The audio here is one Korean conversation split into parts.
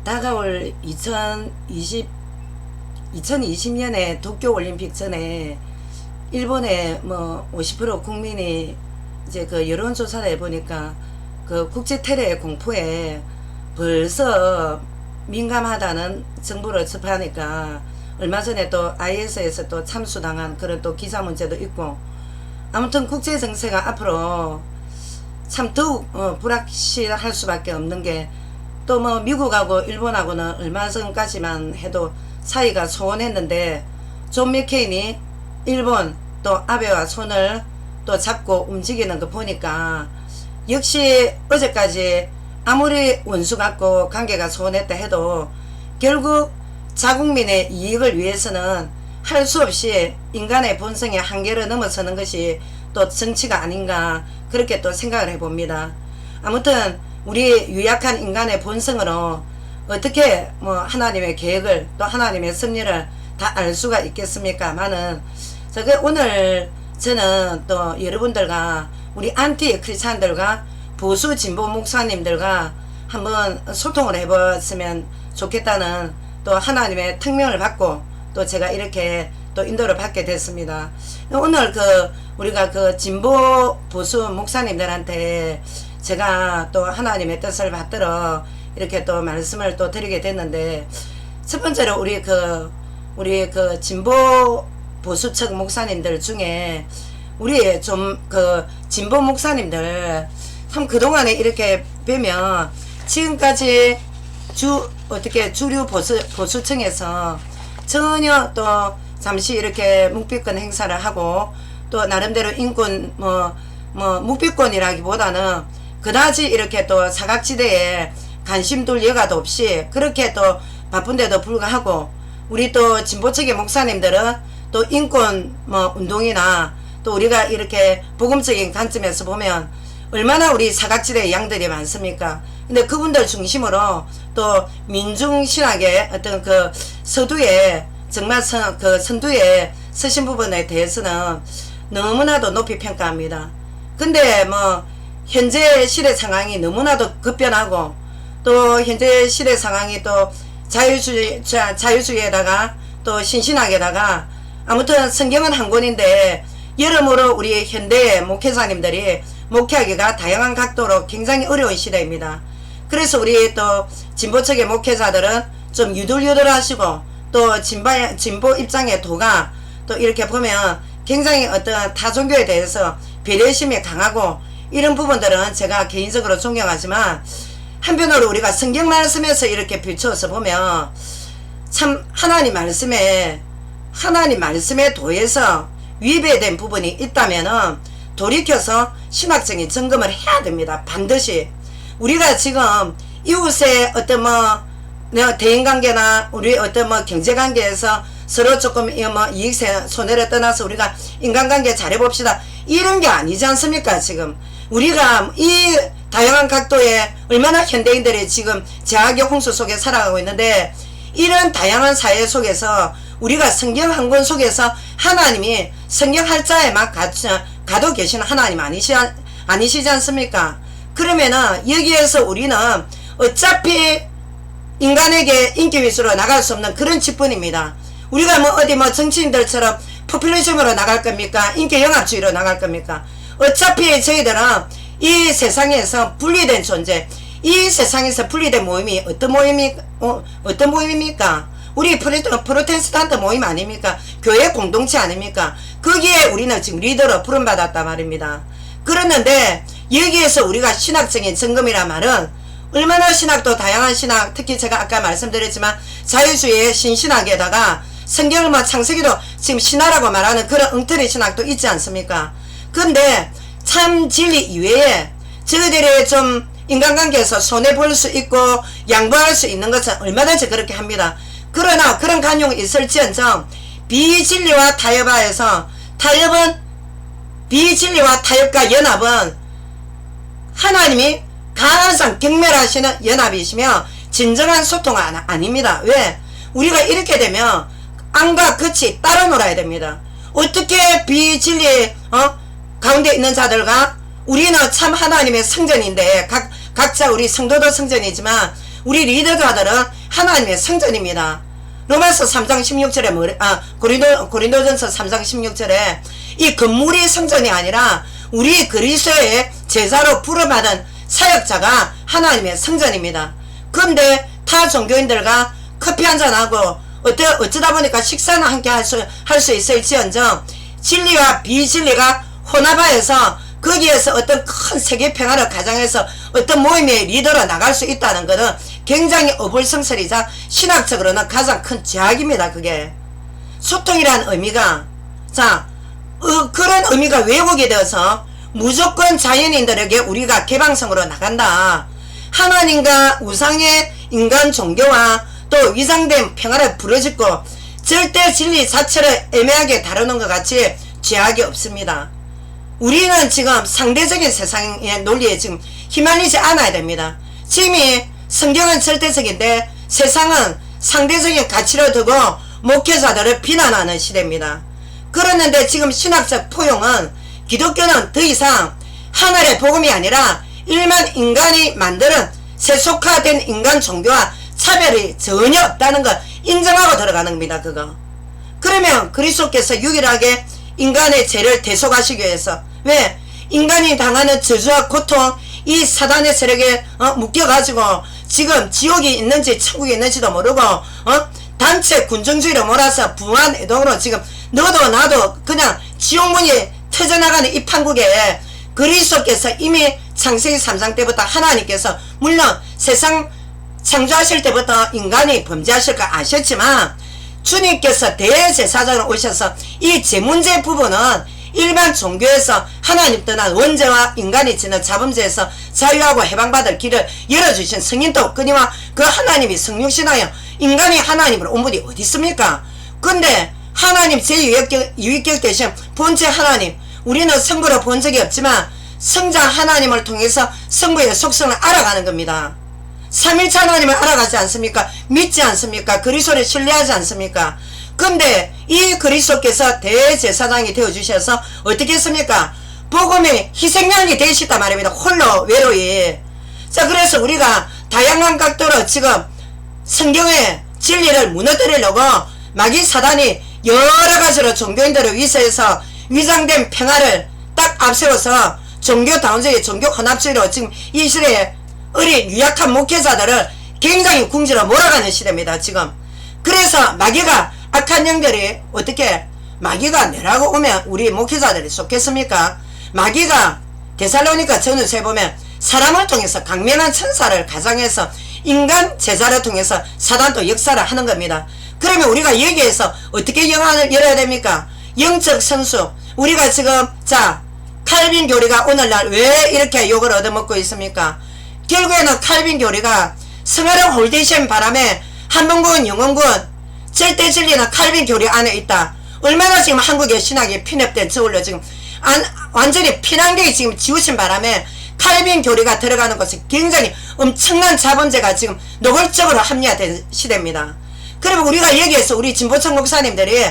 다가올 2020년에 도쿄올림픽 전에 일본의 뭐 50% 국민이 이제 그 여론조사를 해보니까 그 국제 테러의 공포에 벌써 민감하다는 정보를 접하니까 얼마 전에 또 IS에서 또 참수당한 그런 또 기사 문제도 있고, 아무튼 국제 정세가 앞으로 참 더욱 불확실할 수밖에 없는 게, 또 뭐 미국하고 일본하고는 얼마 전까지만 해도 사이가 소원했는데 존 맥케인이 일본 또 아베와 손을 또 잡고 움직이는 거 보니까 역시 어제까지 아무리 원수 같고 관계가 소원했다 해도 결국 자국민의 이익을 위해서는 할 수 없이 인간의 본성의 한계를 넘어서는 것이 또 정치가 아닌가, 그렇게 또 생각을 해봅니다. 아무튼 우리 유약한 인간의 본성으로 어떻게 뭐 하나님의 계획을 또 하나님의 섭리를 다 알 수가 있겠습니까마는, 오늘 저는 또 여러분들과 우리 안티 크리스찬들과 보수 진보 목사님들과 한번 소통을 해봤으면 좋겠다는 또 하나님의 특명을 받고 또 제가 이렇게 또 인도를 받게 됐습니다. 오늘 우리가 진보 보수 목사님들한테 제가 또 하나님의 뜻을 받들어 이렇게 또 말씀을 또 드리게 됐는데, 첫 번째로 우리 진보 보수 측 목사님들 중에 우리 좀 진보 목사님들 참 그동안에 이렇게 뵈면 지금까지 주류 보수층에서 전혀 또 잠시 이렇게 묵비권 행사를 하고 또 나름대로 인권 묵비권이라기보다는 그다지 이렇게 또 사각지대에 관심 둘 여가도 없이 그렇게 또 바쁜데도 불구하고, 우리 또 진보 측의 목사님들은 또 인권 운동이나 또 우리가 이렇게 복음적인 관점에서 보면 얼마나 우리 사각지대의 양들이 많습니까? 근데 그분들 중심으로 또 민중신학의 어떤 서두에 정말 선두에 서신 부분에 대해서는 너무나도 높이 평가합니다. 근데 현재 시대 상황이 너무나도 급변하고 또 현재 시대 상황이 또 자유주의에다가 또 신신학에다가 아무튼 성경은 한 권인데 여러모로 우리 현대 목회자님들이 목회하기가 다양한 각도로 굉장히 어려운 시대입니다. 그래서 우리 또 진보 측의 목회자들은 좀 유들유들하시고 또 진보 입장의 도가 또 이렇게 보면 굉장히 어떤 타종교에 대해서 배려심이 강하고 이런 부분들은 제가 개인적으로 존경하지만, 한편으로 우리가 성경 말씀에서 이렇게 비추어서 보면 참 하나님 말씀에 도에서 위배된 부분이 있다면은 돌이켜서 신학적인 점검을 해야 됩니다. 반드시. 우리가 지금 이웃의 어떤 대인관계나 우리 어떤 경제관계에서 서로 조금 이익 손해를 떠나서 우리가 인간관계 잘해봅시다, 이런 게 아니지 않습니까? 지금 우리가 이 다양한 각도의 얼마나 현대인들이 지금 제약의 홍수 속에 살아가고 있는데, 이런 다양한 사회 속에서 우리가 성경 한 권 속에서 하나님이 성경 할자에만 가도 계시는 하나님 아니시지 않습니까? 그러면은 여기에서 우리는 어차피 인간에게 인기 위주로 나갈 수 없는 그런 직분입니다. 우리가 어디 정치인들처럼 포퓰리즘으로 나갈 겁니까? 인기 영합주의로 나갈 겁니까? 어차피 저희들은 이 세상에서 분리된 존재, 이 세상에서 분리된 모임이 어떤 모임입니까? 우리 프로테스탄트 모임 아닙니까? 교회 공동체 아닙니까? 거기에 우리는 지금 리더로 부름받았단 말입니다. 그랬는데 여기에서 우리가 신학적인 점검이란 말은 얼마나 신학도 다양한 신학, 특히 제가 아까 말씀드렸지만 자유주의의 신신학에다가 성경을 창세기도 지금 신화라고 말하는 그런 엉터리 신학도 있지 않습니까? 근데 참 진리 이외에 저희들이 좀 인간관계에서 손해볼 수 있고 양보할 수 있는 것은 얼마든지 그렇게 합니다. 그러나 그런 간용이 있을지언정 비진리와 타협하에서 비진리와 타협과 연합은 하나님이 가장 경멸하시는 연합이시며 진정한 소통은 아닙니다. 왜? 우리가 이렇게 되면 안과 끝이 따라 놀아야 됩니다. 어떻게 비진리 가운데 있는 자들과 우리는 참 하나님의 성전인데 각자 우리 성도도 성전이지만 우리 리더가들은 하나님의 성전입니다. 로마서 3장 16절에 고린도전서 3장 16절에 이 건물이 성전이 아니라 우리 그리스도의 제자로 부름받은 사역자가 하나님의 성전입니다. 그런데 타 종교인들과 커피 한잔하고 어쩌다 보니까 식사는 함께 할 수 있을지언정 진리와 비진리가 혼합하여서 거기에서 어떤 큰 세계 평화를 가장해서 어떤 모임의 리더로 나갈 수 있다는 것은 굉장히 어불성설이자 신학적으로는 가장 큰 죄악입니다. 그게 소통이라는 의미가 그런 의미가 왜곡이 되어서 무조건 자연인들에게 우리가 개방성으로 나간다. 하나님과 우상의 인간 종교와 또 위장된 평화를 부르짖고 절대 진리 자체를 애매하게 다루는 것 같이 죄악이 없습니다. 우리는 지금 상대적인 세상의 논리에 지금 휘말리지 않아야 됩니다. 지금 성경은 절대적인데 세상은 상대적인 가치를 두고 목회자들을 비난하는 시대입니다. 그러는데 지금 신학적 포용은 기독교는 더 이상 하늘의 복음이 아니라 일반 인간이 만드는 세속화된 인간 종교와 차별이 전혀 없다는 걸 인정하고 들어가는 겁니다. 그거. 그러면 그리스도께서 유일하게 인간의 죄를 대속하시기 위해서 왜? 인간이 당하는 저주와 고통 이 사단의 세력에 묶여가지고 지금 지옥이 있는지 천국이 있는지도 모르고 단체 군중주의로 몰아서 부한 애동으로 지금 너도 나도 그냥 지옥문이 터져나가는 이 판국에 그리스도께서 이미 창세기 3장 때부터 하나님께서 물론 세상 창조하실 때부터 인간이 범죄하실 거 아셨지만 주님께서 대제사장으로 오셔서 이 제문제 부분은 일반 종교에서 하나님 떠난 원죄와 인간이 지는 자범죄에서 자유하고 해방받을 길을 열어주신 승인도 끊이와 그 하나님이 성육신하여 인간이 하나님으로 온 분이 어디 있습니까? 근데 하나님 제2위격 대신 본체 하나님 우리는 성부를 본 적이 없지만 성자 하나님을 통해서 성부의 속성을 알아가는 겁니다. 삼일체 하나님을 알아가지 않습니까? 믿지 않습니까? 그리스도를 신뢰하지 않습니까? 근데 이 그리스도께서 대제사장이 되어주셔서 어떻게 했습니까? 복음의 희생양이 되시단 말입니다. 홀로 외로이. 자, 그래서 우리가 다양한 각도로 지금 성경의 진리를 무너뜨리려고 마귀 사단이 여러가지로 종교인들을 위세해서 위장된 평화를 딱 앞세워서 종교다운주의 종교혼합주의로 지금 이 시대에 어린 유약한 목회자들을 굉장히 궁지로 몰아가는 시대입니다. 지금. 그래서 마귀가 악한 영들이 어떻게 마귀가 내라고 오면 우리 목회자들이 속겠습니까? 마귀가 데살로니가 전후서에 보면 사람을 통해서 강면한 천사를 가장해서 인간 제자를 통해서 사단도 역사를 하는 겁니다. 그러면 우리가 여기에서 어떻게 영안을 열어야 됩니까? 영적 선수. 우리가 지금 칼빈 교리가 오늘날 왜 이렇게 욕을 얻어먹고 있습니까? 결국에는 칼빈 교리가 성화령 홀데이션 바람에 한번군 영원군 절대 진리는 칼빈 교리 안에 있다. 얼마나 지금 한국의 신학이 피납된 저울로 지금 완전히 피난객이 지금 지우신 바람에 칼빈 교리가 들어가는 것이 굉장히 엄청난 자본제가 지금 노골적으로 합리화된 시대입니다. 그러면 우리가 여기에서 우리 진보청 목사님들이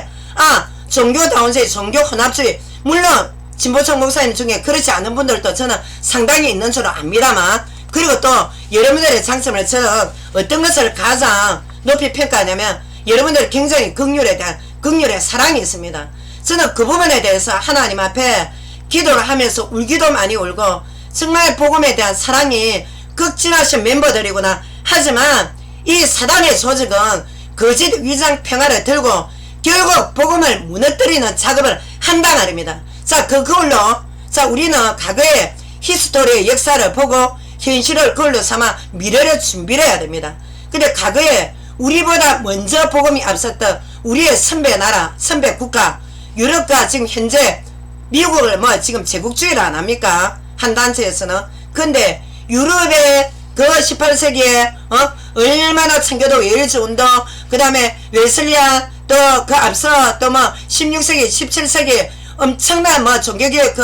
종교다운주의 종교혼합주의 물론 진보청 목사님 중에 그렇지 않은 분들도 저는 상당히 있는 줄 압니다만 그리고 또 여러분들의 장점을 저는 어떤 것을 가장 높이 평가하냐면 여러분들 굉장히 긍휼의 사랑이 있습니다. 저는 그 부분에 대해서 하나님 앞에 기도를 하면서 울기도 많이 울고 정말 복음에 대한 사랑이 극진하신 멤버들이구나. 하지만 이 사단의 조직은 거짓 위장 평화를 들고 결국 복음을 무너뜨리는 작업을 한다 말입니다. 그걸로 우리는 과거의 히스토리의 역사를 보고 현실을 그걸로 삼아 미래를 준비를 해야 됩니다. 근데 과거에 우리보다 먼저 복음이 앞섰던 우리의 선배 나라, 선배 국가, 유럽과 지금 현재 미국을 지금 제국주의를 안 합니까? 한 단체에서는. 근데 유럽의 그 18세기에 얼마나 청교도 웨일즈 운동, 그 다음에 웨슬리안, 또 그 앞서 또 16세기, 17세기 엄청난 종교개혁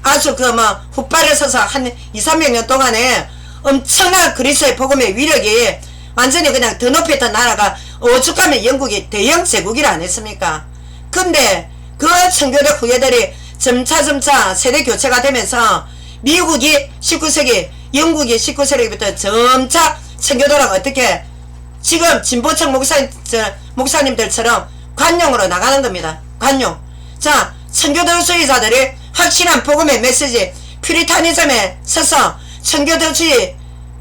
아주 훗발을 서서 한 200~300년 동안에 엄청난 그리스도의 복음의 위력이 완전히 그냥 더 높였던 나라가 오죽하면 영국이 대영 제국이라 안 했습니까? 근데 그 청교도 후예들이 점차 세대 교체가 되면서 미국이 19세기, 영국이 19세기부터 점차 청교도랑 어떻게 지금 진보층 목사님들처럼 관용으로 나가는 겁니다. 관용. 자, 청교도 주의자들이 확실한 복음의 메시지 퓨리타니즘에 서서 청교도주의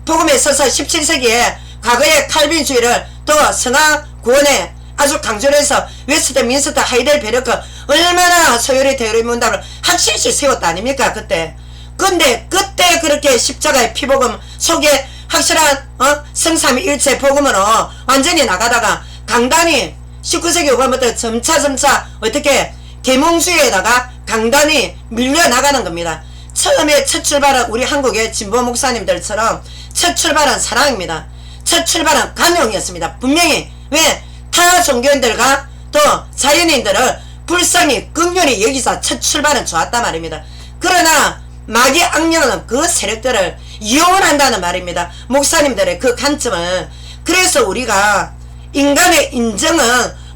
복음에 서서 17세기에 과거의 칼빈주의를 또 성화 구원에 아주 강조를 해서 웨스트민스터 하이델베르크 얼마나 소요리 대우리 문답을 확실시 세웠다 아닙니까 그때. 근데 그때 그렇게 십자가의 피복음 속에 확실한 성삼위일체 복음으로 완전히 나가다가 강단이 19세기 후반부터 점차 어떻게 계몽주의에다가 강단이 밀려나가는 겁니다. 처음에 첫 출발은 우리 한국의 진보 목사님들처럼 첫 출발은 사랑입니다. 첫 출발은 관용이었습니다. 분명히 왜 타 종교인들과 또 자연인들을 불쌍히 긍휼히 여기서 첫 출발은 좋았단 말입니다. 그러나 마귀 악령은 그 세력들을 이용을 한다는 말입니다. 목사님들의 그 관점을. 그래서 우리가 인간의 인정은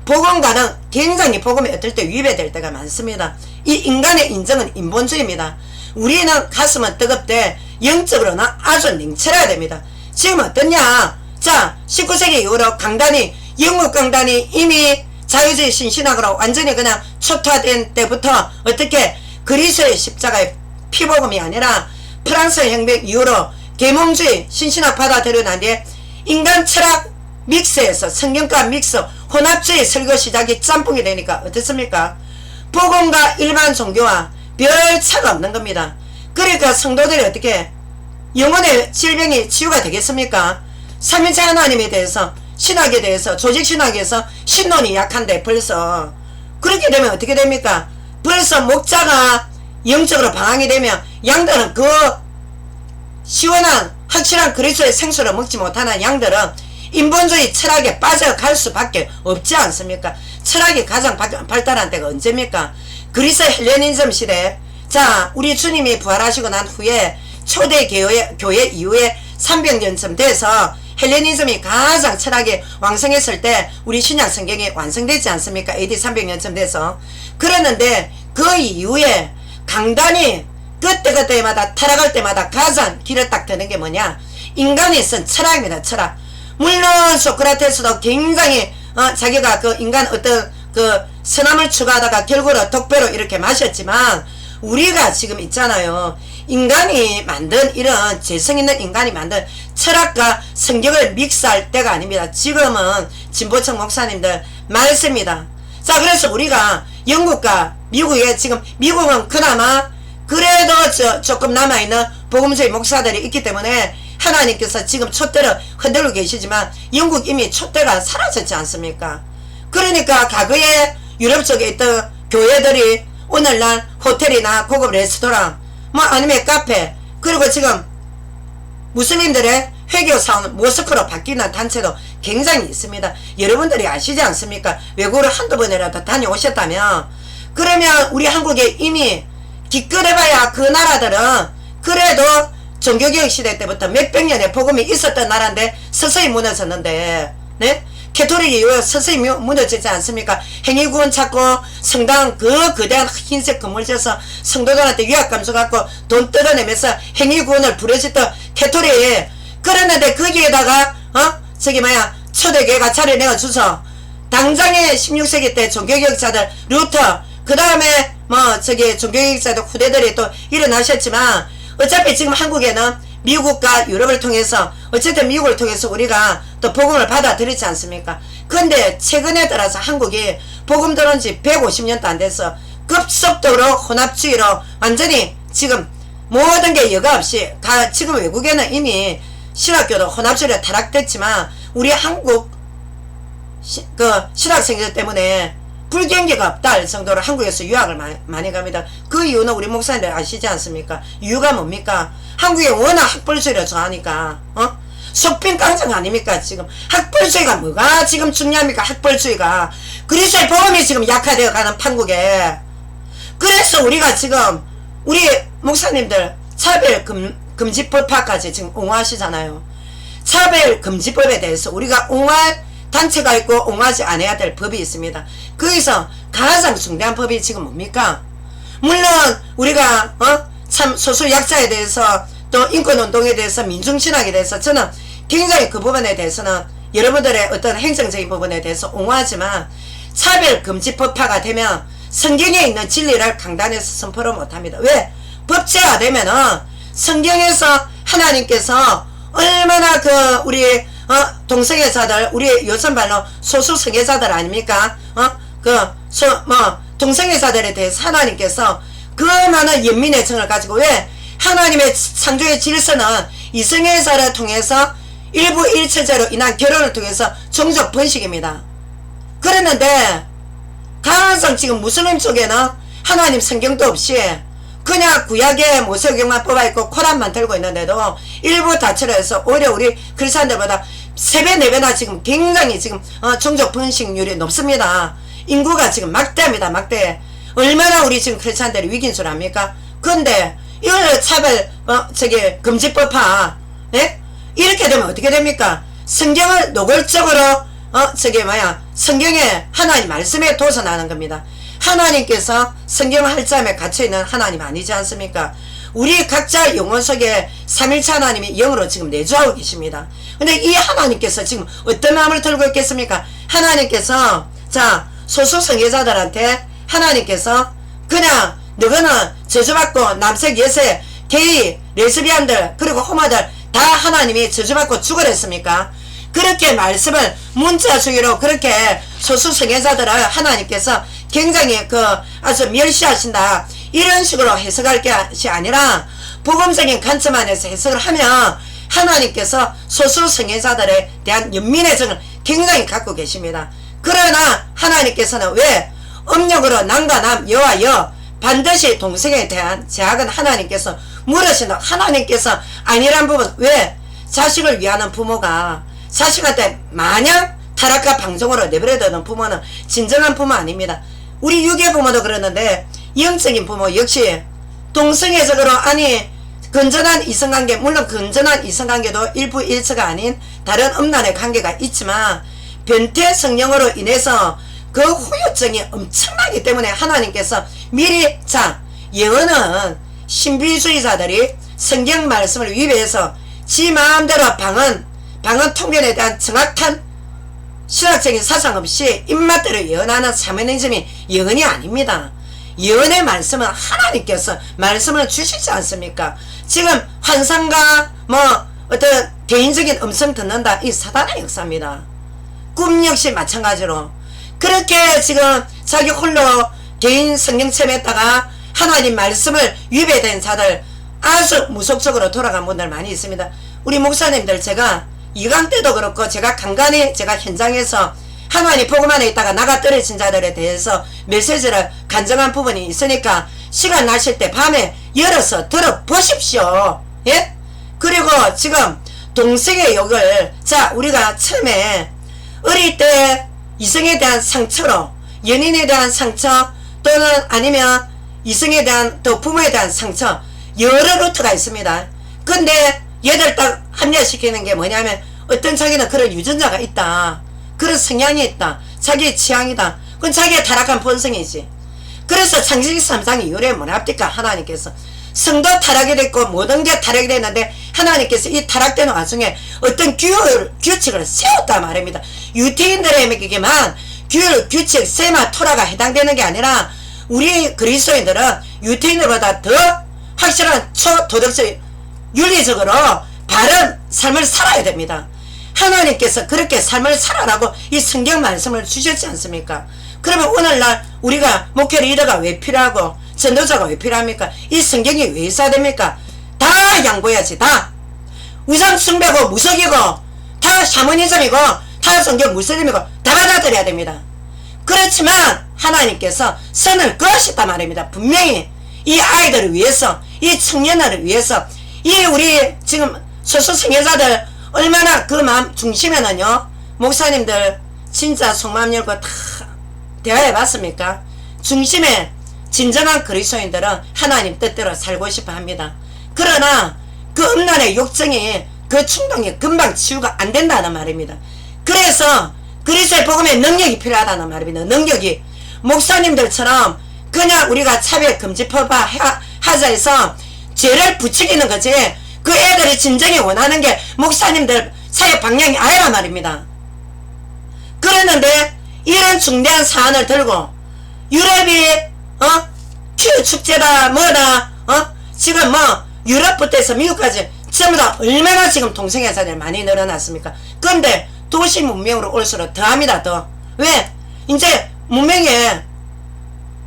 복음과는 굉장히 복음에 어떨 때 위배될 때가 많습니다. 이 인간의 인정은 인본주의입니다. 우리는 가슴은 뜨겁되 영적으로는 아주 냉철해야 됩니다. 지금 어떠냐? 자, 19세기 이후로 강단이 영국 강단이 이미 자유주의 신신학으로 완전히 그냥 초토화된 때부터 어떻게 그리스의 십자가의 피복음이 아니라 프랑스 혁명 이후로 계몽주의 신신학 받아들여 난 뒤에 인간 철학 믹스에서 성경과 믹스 혼합주의 설교 시작이 짬뽕이 되니까 어떻습니까? 복음과 일반 종교와 별 차가 없는 겁니다. 그러니까 성도들이 어떻게 영혼의 질병이 치유가 되겠습니까? 삼위일체 하나님에 대해서 신학에 대해서 조직신학에서 신론이 약한데 벌써 그렇게 되면 어떻게 됩니까? 벌써 목자가 영적으로 방황이 되면 양들은 그 시원한 확실한 그리스도의 생수를 먹지 못하는 양들은 인본주의 철학에 빠져갈 수밖에 없지 않습니까? 철학이 가장 발달한 때가 언제입니까? 그리스 헬레니즘 시대. 자, 우리 주님이 부활하시고 난 후에 초대 교회 이후에 300년쯤 돼서 헬레니즘이 가장 철학이 왕성했을 때 우리 신약 성경이 완성되지 않습니까? AD 300년쯤 돼서. 그랬는데 그 이후에 강단이 그때마다 타락할 때마다 가장 길을 딱 드는 게 뭐냐? 인간이 쓴 철학입니다. 철학. 물론 소크라테스도 굉장히 자기가 그 인간 어떤 그 선함을 추구하다가 결국은 독배로 이렇게 마셨지만 우리가 지금 있잖아요. 인간이 만든 이런 재성 있는 인간이 만든 철학과 성경을 믹스할 때가 아닙니다. 지금은 진보층 목사님들 말씀입니다. 자, 그래서 우리가 영국과 미국에 지금 미국은 그나마 그래도 조금 남아있는 복음주의 목사들이 있기 때문에 하나님께서 지금 촛대를 흔들고 계시지만 영국 이미 촛대가 사라졌지 않습니까? 그러니까 과거에 유럽 쪽에 있던 교회들이 오늘날 호텔이나 고급 레스토랑 뭐 아니면 카페 그리고 지금 무슬림들의 회교사원 모스크로 바뀌는 단체도 굉장히 있습니다. 여러분들이 아시지 않습니까? 외국을 한두 번이라도 다녀오셨다면 그러면 우리 한국에 이미 기껏해봐야 그 나라들은 그래도 종교개혁 시대 때부터 몇백 년의 복음이 있었던 나라인데 서서히 무너졌는데 네? 캐토릭 이후에 서서히 무너지지 않습니까? 행위구원 찾고 성당 그 거대한 흰색 건물 지어서 성도들한테 위압감수 갖고 돈 뜯어내면서 행위구원을 부려졌던 캐토릭. 그랬는데 거기에다가 저기 뭐야 초대교회가 자리 내어주서 당장에 16세기 때 종교개혁자들 루터 그 다음에 뭐 저기 종교개혁자들 후대들이 또 일어나셨지만 어차피 지금 한국에는 미국과 유럽을 통해서 어쨌든 미국을 통해서 우리가 또 복음을 받아들이지 않습니까? 근데 최근에 들어서 한국이 복음 들어온 지 150년도 안 돼서 급속도로 혼합주의로 완전히 지금 모든 게 여과 없이 지금 외국에는 이미 신학교도 혼합주의로 타락됐지만 우리 한국 신학생들 때문에 불경기가 없다 할 정도로 한국에서 유학을 많이 갑니다. 그 이유는 우리 목사님들 아시지 않습니까? 이유가 뭡니까? 한국에 워낙 학벌주의를 좋아하니까 속빈 깡장 아닙니까? 지금 학벌주의가 뭐가 지금 중요합니까? 학벌주의가 그리스도의 복음이 지금 약화되어 가는 판국에. 그래서 우리가 지금 우리 목사님들 차별금지법화까지 지금 옹호하시잖아요. 차별금지법에 대해서 우리가 옹호할 단체가 있고 옹호하지 않아야 될 법이 있습니다. 거기서 가장 중대한 법이 지금 뭡니까? 물론 우리가 참 소수 약자에 대해서 또 인권운동에 대해서 민중신학에 대해서 저는 굉장히 그 부분에 대해서는 여러분들의 어떤 행정적인 부분에 대해서 옹호하지만 차별금지법화가 되면 성경에 있는 진리를 강단에서 선포를 못합니다. 왜? 법제화되면은 성경에서 하나님께서 얼마나 그 우리 동성애자들, 우리 요즘말로 소수성애자들 아닙니까? 동성애자들에 대해서 하나님께서 그 많은 연민의 정을 가지고, 왜? 하나님의 창조의 질서는 이성애자를 통해서 일부 일체제로 인한 결혼을 통해서 종족 번식입니다. 그랬는데 가장 지금 무슬림 쪽에는 하나님 성경도 없이 그냥 구약의 모세경만 뽑아있고 코란만 들고 있는데도 일부 다처를 해서 오히려 우리 크리스찬들보다 3배 4배나 지금 굉장히 지금 종족 번식률이 높습니다. 인구가 지금 막대합니다. 막대. 얼마나 우리 지금 크리스찬들이 위기인 줄 압니까? 근데 이걸 차별 금지법화, 예? 이렇게 되면 어떻게 됩니까? 성경을 노골적으로 성경에 하나님 말씀에 도전하는 겁니다. 하나님께서 성경 할자함에 갇혀있는 하나님 아니지 않습니까? 우리 각자 영혼 속에 삼일체 하나님이 영으로 지금 내주하고 계십니다. 근데 이 하나님께서 지금 어떤 마음을 들고 있겠습니까? 하나님께서 소수성애자들한테 하나님께서 그냥 너희는 저주받고 남색, 여색, 게이, 레즈비안들 그리고 호모들 다 하나님이 저주받고 죽으랬습니까? 그렇게 말씀을 문자주의로 그렇게 소수성애자들을 하나님께서 굉장히 아주 멸시하신다, 이런 식으로 해석할 것이 아니라 복음적인 관점 안에서 해석을 하면 하나님께서 소수성애자들에 대한 연민의 정을 굉장히 갖고 계십니다. 그러나 하나님께서는 왜 음력으로 남과 남, 여와 여 반드시 동성애에 대한 제약은 하나님께서 물으신다. 하나님께서 아니란 부분, 왜? 자식을 위하는 부모가 자식한테 마냥 타락과 방종으로 내버려두는 부모는 진정한 부모 아닙니다. 우리 유괴 부모도 그러는데 영적인 부모 역시 동성애적으로, 아니 건전한 이성관계, 물론 건전한 이성관계도 일부 일처가 아닌 다른 음란의 관계가 있지만 변태 성령으로 인해서 그 후유증이 엄청나기 때문에 하나님께서 미리 예언은 신비주의자들이 성경 말씀을 위배해서 지 마음대로 방언 통변에 대한 정확한 신학적인 사상 없이 입맛대로 예언하는 샤머니즘이 예언이 아닙니다. 예언의 말씀은 하나님께서 말씀을 주시지 않습니까? 지금 환상과 어떤 개인적인 음성 듣는다, 이 사단의 역사입니다. 꿈 역시 마찬가지로 그렇게 지금 자기 홀로 개인 성경체험했다가 하나님 말씀을 위배된 자들, 아주 무속적으로 돌아간 분들 많이 있습니다. 우리 목사님들, 제가 이강 때도 그렇고 제가 간간히 제가 현장에서 하나님 복음 안에 있다가 나가 떨어진 자들에 대해서 메시지를 간증한 부분이 있으니까 시간 나실 때 밤에 열어서 들어보십시오. 예? 그리고 지금 동성애 욕을 우리가 처음에 어릴 때 이성에 대한 상처로, 연인에 대한 상처 또는 아니면 이성에 대한 또 부모에 대한 상처, 여러 루트가 있습니다. 근데 얘들 딱 합리화시키는 게 뭐냐면 어떤 자기는 그런 유전자가 있다, 그런 성향이 있다, 자기의 취향이다, 그건 자기의 타락한 본성이지. 그래서 창세기 3장 이후에 뭐랍니까? 하나님께서 성도 타락이 됐고 모든 게 타락이 됐는데 하나님께서 이 타락된 와중에 어떤 규칙을 세웠다 말입니다. 유태인들에게만 규율, 규칙, 세마, 토라가 해당되는 게 아니라 우리 그리스도인들은 유태인들보다 더 확실한 초도덕적, 윤리적으로 바른 삶을 살아야 됩니다. 하나님께서 그렇게 삶을 살아라고 이 성경 말씀을 주셨지 않습니까? 그러면 오늘날 우리가 목회 리더가 왜 필요하고 전도자가 왜 필요합니까? 이 성경이 왜 있어야 됩니까? 다 양보해야지. 다 우상 숭배고 무속이고 다 샤머니즘이고 다 성경 무슬림이고 다 받아들여야 됩니다. 그렇지만 하나님께서 선을 그으셨단 말입니다. 분명히 이 아이들을 위해서, 이 청년들을 위해서, 이 우리 지금 소수성애자들 얼마나 그 마음 중심에는요, 목사님들 진짜 속마음 열고 다 대화해 봤습니까? 중심에 진정한 그리스도인들은 하나님 뜻대로 살고 싶어 합니다. 그러나 그 음란의 욕정이, 그 충동이 금방 치유가 안 된다는 말입니다. 그래서 그리스도의 복음에 능력이 필요하다는 말입니다. 능력이. 목사님들처럼 그냥 우리가 차별금지법화 하자 해서 죄를 부추기는 거지, 그 애들이 진정히 원하는 게 목사님들 사회 방향이 아니란 말입니다. 그랬는데 이런 중대한 사안을 들고 유럽이 큐 축제다 뭐다 지금 뭐 유럽부터 해서 미국까지 전부 다 얼마나 지금 동성애자들이 많이 늘어났습니까? 그런데 도시 문명으로 올수록 더합니다. 더. 왜? 이제 문명에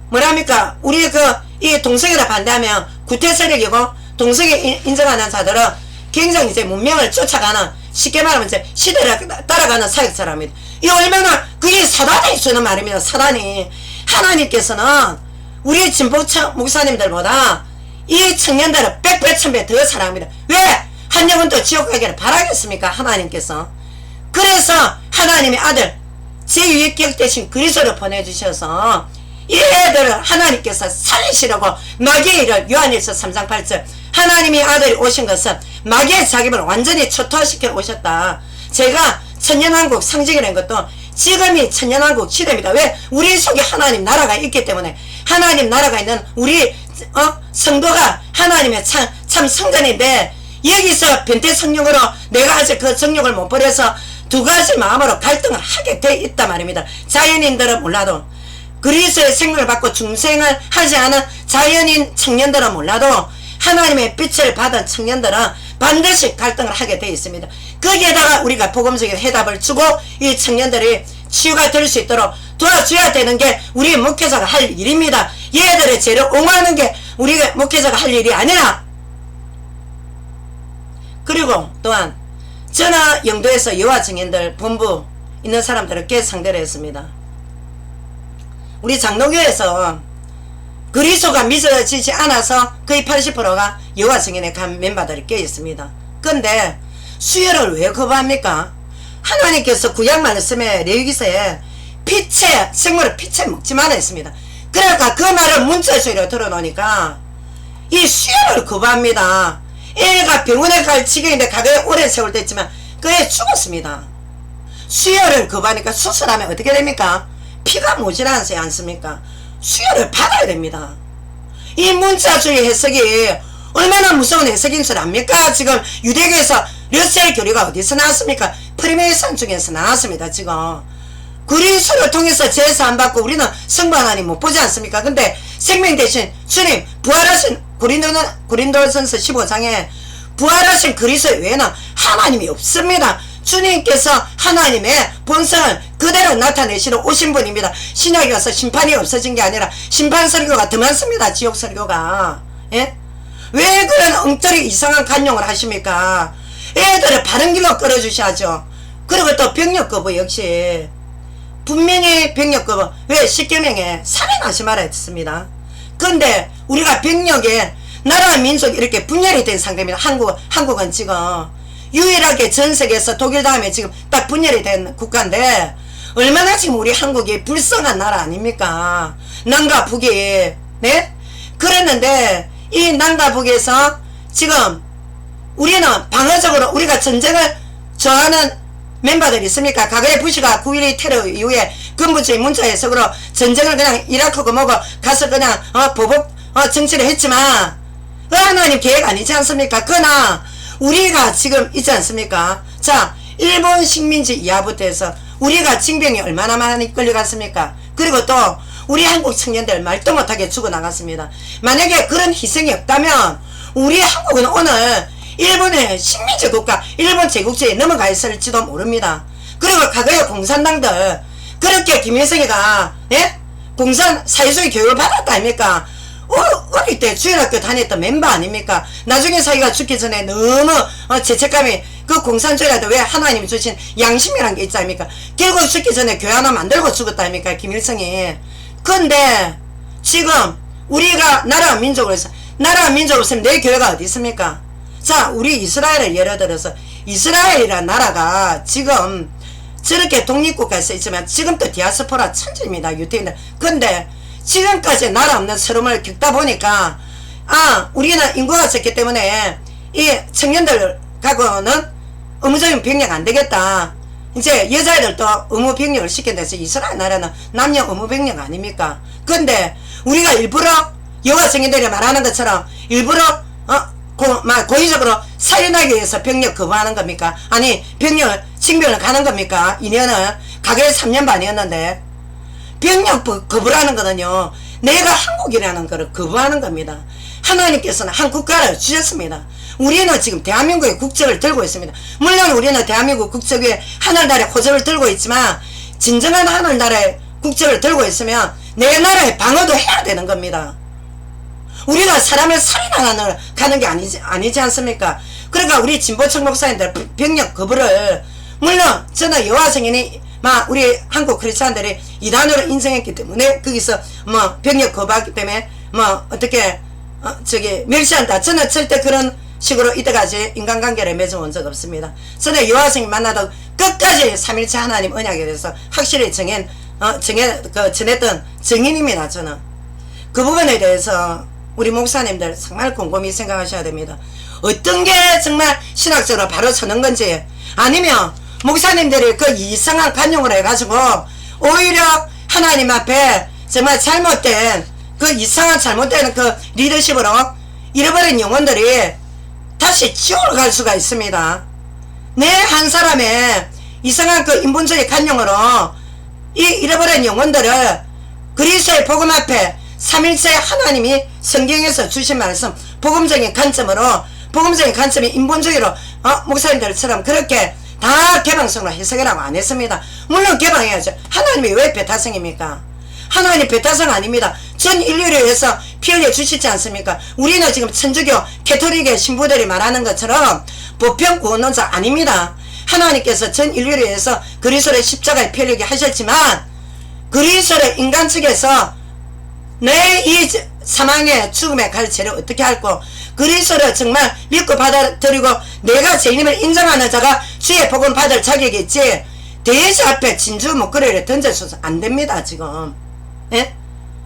뭐랍니까? 우리 이 동성애를 반대하면 구태 세력이고 동성애 인정하는 자들은 굉장히 이제 문명을 쫓아가는, 쉽게 말하면 이제 시대를 따라가는 사역자랍니다. 이 얼마나 그게 사단이 주는 말입니다. 사단이. 하나님께서는 우리 진보 목사님들보다 이 청년들을 100배 1000배 더 사랑합니다. 왜? 한 영혼도 지옥 가기를 바라겠습니까? 하나님께서. 그래서 하나님의 아들 제6격 대신 그리스도를 보내주셔서 이 애들을 하나님께서 살리시려고 마귀의 일을, 요한일서 3장 8절, 하나님의 아들이 오신 것은 마귀의 자금을 완전히 초토화시켜 오셨다. 제가 천년왕국 상징이라는 것도 지금이 천년왕국 시대입니다. 왜? 우리 속에 하나님 나라가 있기 때문에. 하나님 나라가 있는 우리 성도가 하나님의 참 성전인데, 여기서 변태 성령으로 내가 아직 그 정욕을 못 버려서 두 가지 마음으로 갈등을 하게 돼 있단 말입니다. 자연인들은 몰라도, 그리스도의 생명을 받고 중생을 하지 않은 자연인 청년들은 몰라도 하나님의 빛을 받은 청년들은 반드시 갈등을 하게 되어 있습니다. 거기에다가 우리가 복음적인 해답을 주고 이 청년들이 치유가 될 수 있도록 도와줘야 되는 게 우리 목회자가 할 일입니다. 얘들의 죄를 옹호하는 게 우리 목회자가 할 일이 아니라. 그리고 또한 저는 영도에서 여호와 증인들 본부 있는 사람들을 꽤 상대를 했습니다. 우리 장로교에서 그리스도가 믿어지지 않아서 거의 80%가 여호와 증인에 간 멤버들이 꽤 있습니다. 근데 수혈을 왜 거부합니까? 하나님께서 구약 말씀에 레위기서에 피채, 생물을 피채 먹지 말라 했습니다. 그러니까 그 말을 문자적으로 들어놓으니까 이 수혈을 거부합니다. 애가 병원에 갈 지경인데 가게에 오래 세월 됐지만 그애 죽었습니다. 수혈을 거부하니까 수술하면 어떻게 됩니까? 피가 모자라지 않습니까? 수혈을 받아야 됩니다. 이 문자주의 해석이 얼마나 무서운 해석인 줄 압니까? 지금 유대교에서 르셀 교리가 어디서 나왔습니까? 프리메이슨 중에서 나왔습니다. 지금 그리스도를 통해서 제사 안 받고 우리는 성부 하나님 못 보지 않습니까? 근데 생명 대신 주님 부활하신 고린도전서 15장에 부활하신 그리스도 외에는 하나님이 없습니다. 주님께서 하나님의 본성을 그대로 나타내시러 오신 분입니다. 신약에 와서 심판이 없어진 게 아니라 심판 설교가 더 많습니다. 지옥 설교가. 예? 왜 그런 엉터리 이상한 간용을 하십니까? 애들을 바른 길로 끌어주셔야죠. 그리고 또 병력 거부 역시 분명히 병력 거부. 왜? 십계명에 살인하지 말아야 했습니다. 근데 우리가 병력에 나라와 민족이 이렇게 분열이 된 상태입니다. 한국은 지금 유일하게 전 세계에서 독일 다음에 지금 딱 분열이 된 국가인데 얼마나 지금 우리 한국이 불쌍한 나라 아닙니까? 남과 북이. 네? 그랬는데 이 남과 북에서 지금 우리는 방어적으로 우리가 전쟁을 좋아하는 멤버들이 있습니까? 과거에 부시가 9.12 테러 이후에 근본주의 문자 해석으로 전쟁을 그냥 이라크고 뭐고 가서 그냥 보복 정치를 했지만 하나님 계획 아니지 않습니까? 그러나 우리가 지금 있지 않습니까? 자, 일본 식민지 이하부터 해서 우리가 징병이 얼마나 많이 끌려갔습니까? 그리고 또 우리 한국 청년들 말도 못하게 죽어나갔습니다. 만약에 그런 희생이 없다면 우리 한국은 오늘 일본의 식민지 국가, 일본 제국주의에 넘어가 있을지도 모릅니다. 그리고 과거에 공산당들 그렇게 김일성이가 공산 사회주의 교육을 받았다 아닙니까? 어릴 때 주일학교 다녔던 멤버 아닙니까? 나중에 자기가 죽기 전에 너무 죄책감이 그 공산주의라도 왜 하나님이 주신 양심이란 게 있지 않습니까? 결국 죽기 전에 교회 하나 만들고 죽었다 아닙니까? 김일성이. 근데 지금 우리가 나라와 민족으로 해서 나라와 민족으로 있으면 내 교회가 어디 있습니까? 자, 우리 이스라엘을 예를 들어서 이스라엘이라는 나라가 지금 저렇게 독립국가에서 있지만 지금도 디아스포라 천지입니다. 유태인들. 근데 지금까지 나라 없는 서름을 겪다 보니까 우리는 인구가 적기 때문에 이 청년들 갖고는 의무적인 병력 안 되겠다. 이제 여자애들도 의무 병력을 시킨다해서 이스라엘 나라는 남녀 의무 병력 아닙니까? 근데 우리가 일부러 여호와 증인들이 말하는 것처럼 일부러 고의적으로 살인하기 위해서 병력 거부하는 겁니까? 아니 병력 징병을 가는 겁니까? 2년을 가게 3년 반이었는데 병력 거부라는 거는요 내가 한국이라는 것을 거부하는 겁니다. 하나님께서는 한 국가를 주셨습니다. 우리는 지금 대한민국의 국적을 들고 있습니다. 물론 우리는 대한민국 국적 위에 하늘나라의 호적을 들고 있지만 진정한 하늘나라의 국적을 들고 있으면 내 나라의 방어도 해야 되는 겁니다. 우리가 사람을 살인하는 가는 게 아니지 않습니까? 그러니까 우리 진보청 목사님들 병력 거부를 물론 저는 여호와 증인이 우리 한국 크리스찬들이 이단으로 인정했기 때문에 거기서 뭐 병력 거부하기 때문에 뭐 어떻게 멸시한다. 저는 절대 그런 식으로 이때까지 인간관계를 맺어온 적 없습니다. 저는 여호와 증인 만나도 끝까지 삼일체 하나님 언약에 대해서 확실히 전했던 증인입니다. 저는 그 부분에 대해서 우리 목사님들 정말 곰곰이 생각하셔야 됩니다. 어떤 게 정말 신학적으로 바로 서는 건지 아니면 목사님들이 그 이상한 간용을 해가지고 오히려 하나님 앞에 정말 잘못된 그 이상한 잘못된 그 리더십으로 잃어버린 영혼들이 다시 지옥을 갈 수가 있습니다. 내 한 사람의 이상한 그 인본주의 간용으로 이 잃어버린 영혼들을 그리스도의 복음 앞에 삼일체 하나님이 성경에서 주신 말씀 복음적인 관점으로 복음적인 관점이 인본주의로 목사님들처럼 그렇게 다 개방성으로 해석이라고 안 했습니다. 물론 개방해야죠. 하나님이 왜 배타성입니까? 하나님 배타성 아닙니다. 전 인류를 위해서 피 흘려 주시지 않습니까? 우리는 지금 천주교 캐톨릭의 신부들이 말하는 것처럼 보편구원론자 아닙니다. 하나님께서 전 인류를 위해서 그리스도의 십자가에 피 흘리게 하셨지만 그리스도를 인간 측에서 내 이 사망의 죽음에 갈 죄를 어떻게 할고 그리스도를 정말 믿고 받아들이고 내가 죄인임을 인정하는 자가 주의 복음 받을 자격이 있지 대제 앞에 진주 목걸이를 던져줘서 안 됩니다. 지금 예?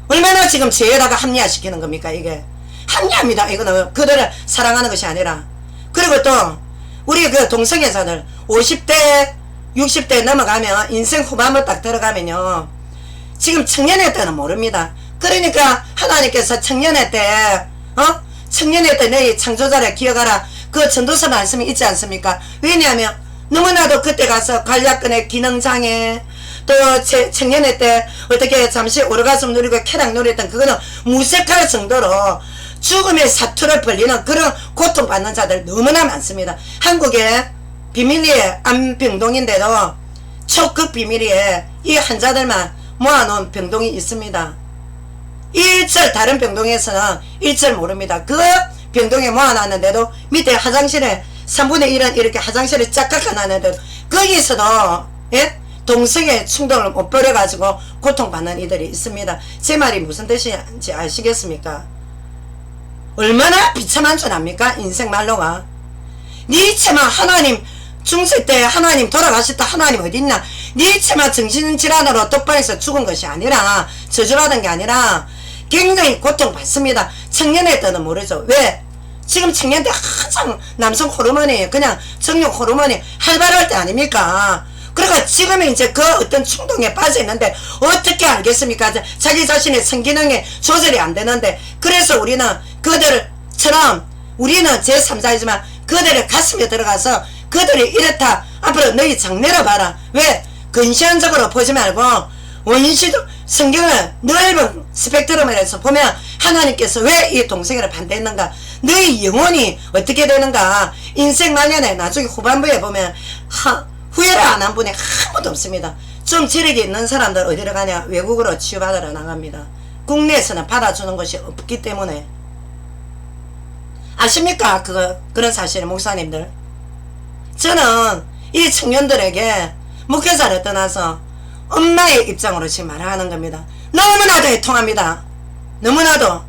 얼마나 지금 죄에다가 합리화시키는 겁니까? 이게 합리화입니다. 이거는 그들을 사랑하는 것이 아니라. 그리고 또 우리 그 동성애자들 50대 60대 넘어가면 인생 후반부 딱 들어가면요 지금 청년회 때는 모릅니다. 그러니까 하나님께서 청년회 때 청년회 때 너희 창조자를 기억하라 그 전도서 말씀이 있지 않습니까? 왜냐하면 너무나도 그때 가서 관략근의 기능장애 또 청년회 때 어떻게 잠시 오르가슴 누리고 쾌락 누렸던 그거는 무색할 정도로 죽음의 사투를 벌리는 그런 고통받는 자들 너무나 많습니다. 한국에 비밀리에 암병동인데도 초급 비밀리에 이 환자들만 모아놓은 병동이 있습니다. 일절 다른 병동에서는 일절 모릅니다. 그 병동에 모아놨는데도 밑에 화장실에 3분의 1은 이렇게 화장실에 쫙 깎아놨는데도 거기서도 예? 동성애 충동을 못 버려가지고 고통받는 이들이 있습니다. 제 말이 무슨 뜻인지 아시겠습니까? 얼마나 비참한 줄 압니까? 인생 말로가. 니체만 하나님 중세 때 하나님 돌아가셨다 하나님 어딨나? 니체만 정신질환으로 독방에서 죽은 것이 아니라 저주받은 게 아니라 굉장히 고통받습니다. 청년회 때는 모르죠. 왜? 지금 청년 때 한창 남성 호르몬이 그냥 정력 호르몬이 활발할 때 아닙니까? 그러니까 지금은 이제 그 어떤 충동에 빠져 있는데 어떻게 알겠습니까? 자기 자신의 성기능이 조절이 안 되는데 그래서 우리는 그들처럼 우리는 제3자이지만 그들의 가슴에 들어가서 그들이 이렇다 앞으로 너희 장래로 봐라. 왜? 근시안적으로 보지 말고 원시도 성경을 넓은 스펙트럼에서 보면 하나님께서 왜 이 동성애를 반대했는가 너희 영혼이 어떻게 되는가 인생 말년에 나중에 후반부에 보면 후회를 안 한 분이 아무도 없습니다. 좀 재력이 있는 사람들 어디로 가냐 외국으로 치유받으러 나갑니다. 국내에서는 받아주는 것이 없기 때문에 아십니까? 그런 사실을 목사님들 저는 이 청년들에게 목회자를 떠나서 엄마의 입장으로 지금 말하는 겁니다. 너무나도 애통합니다. 너무나도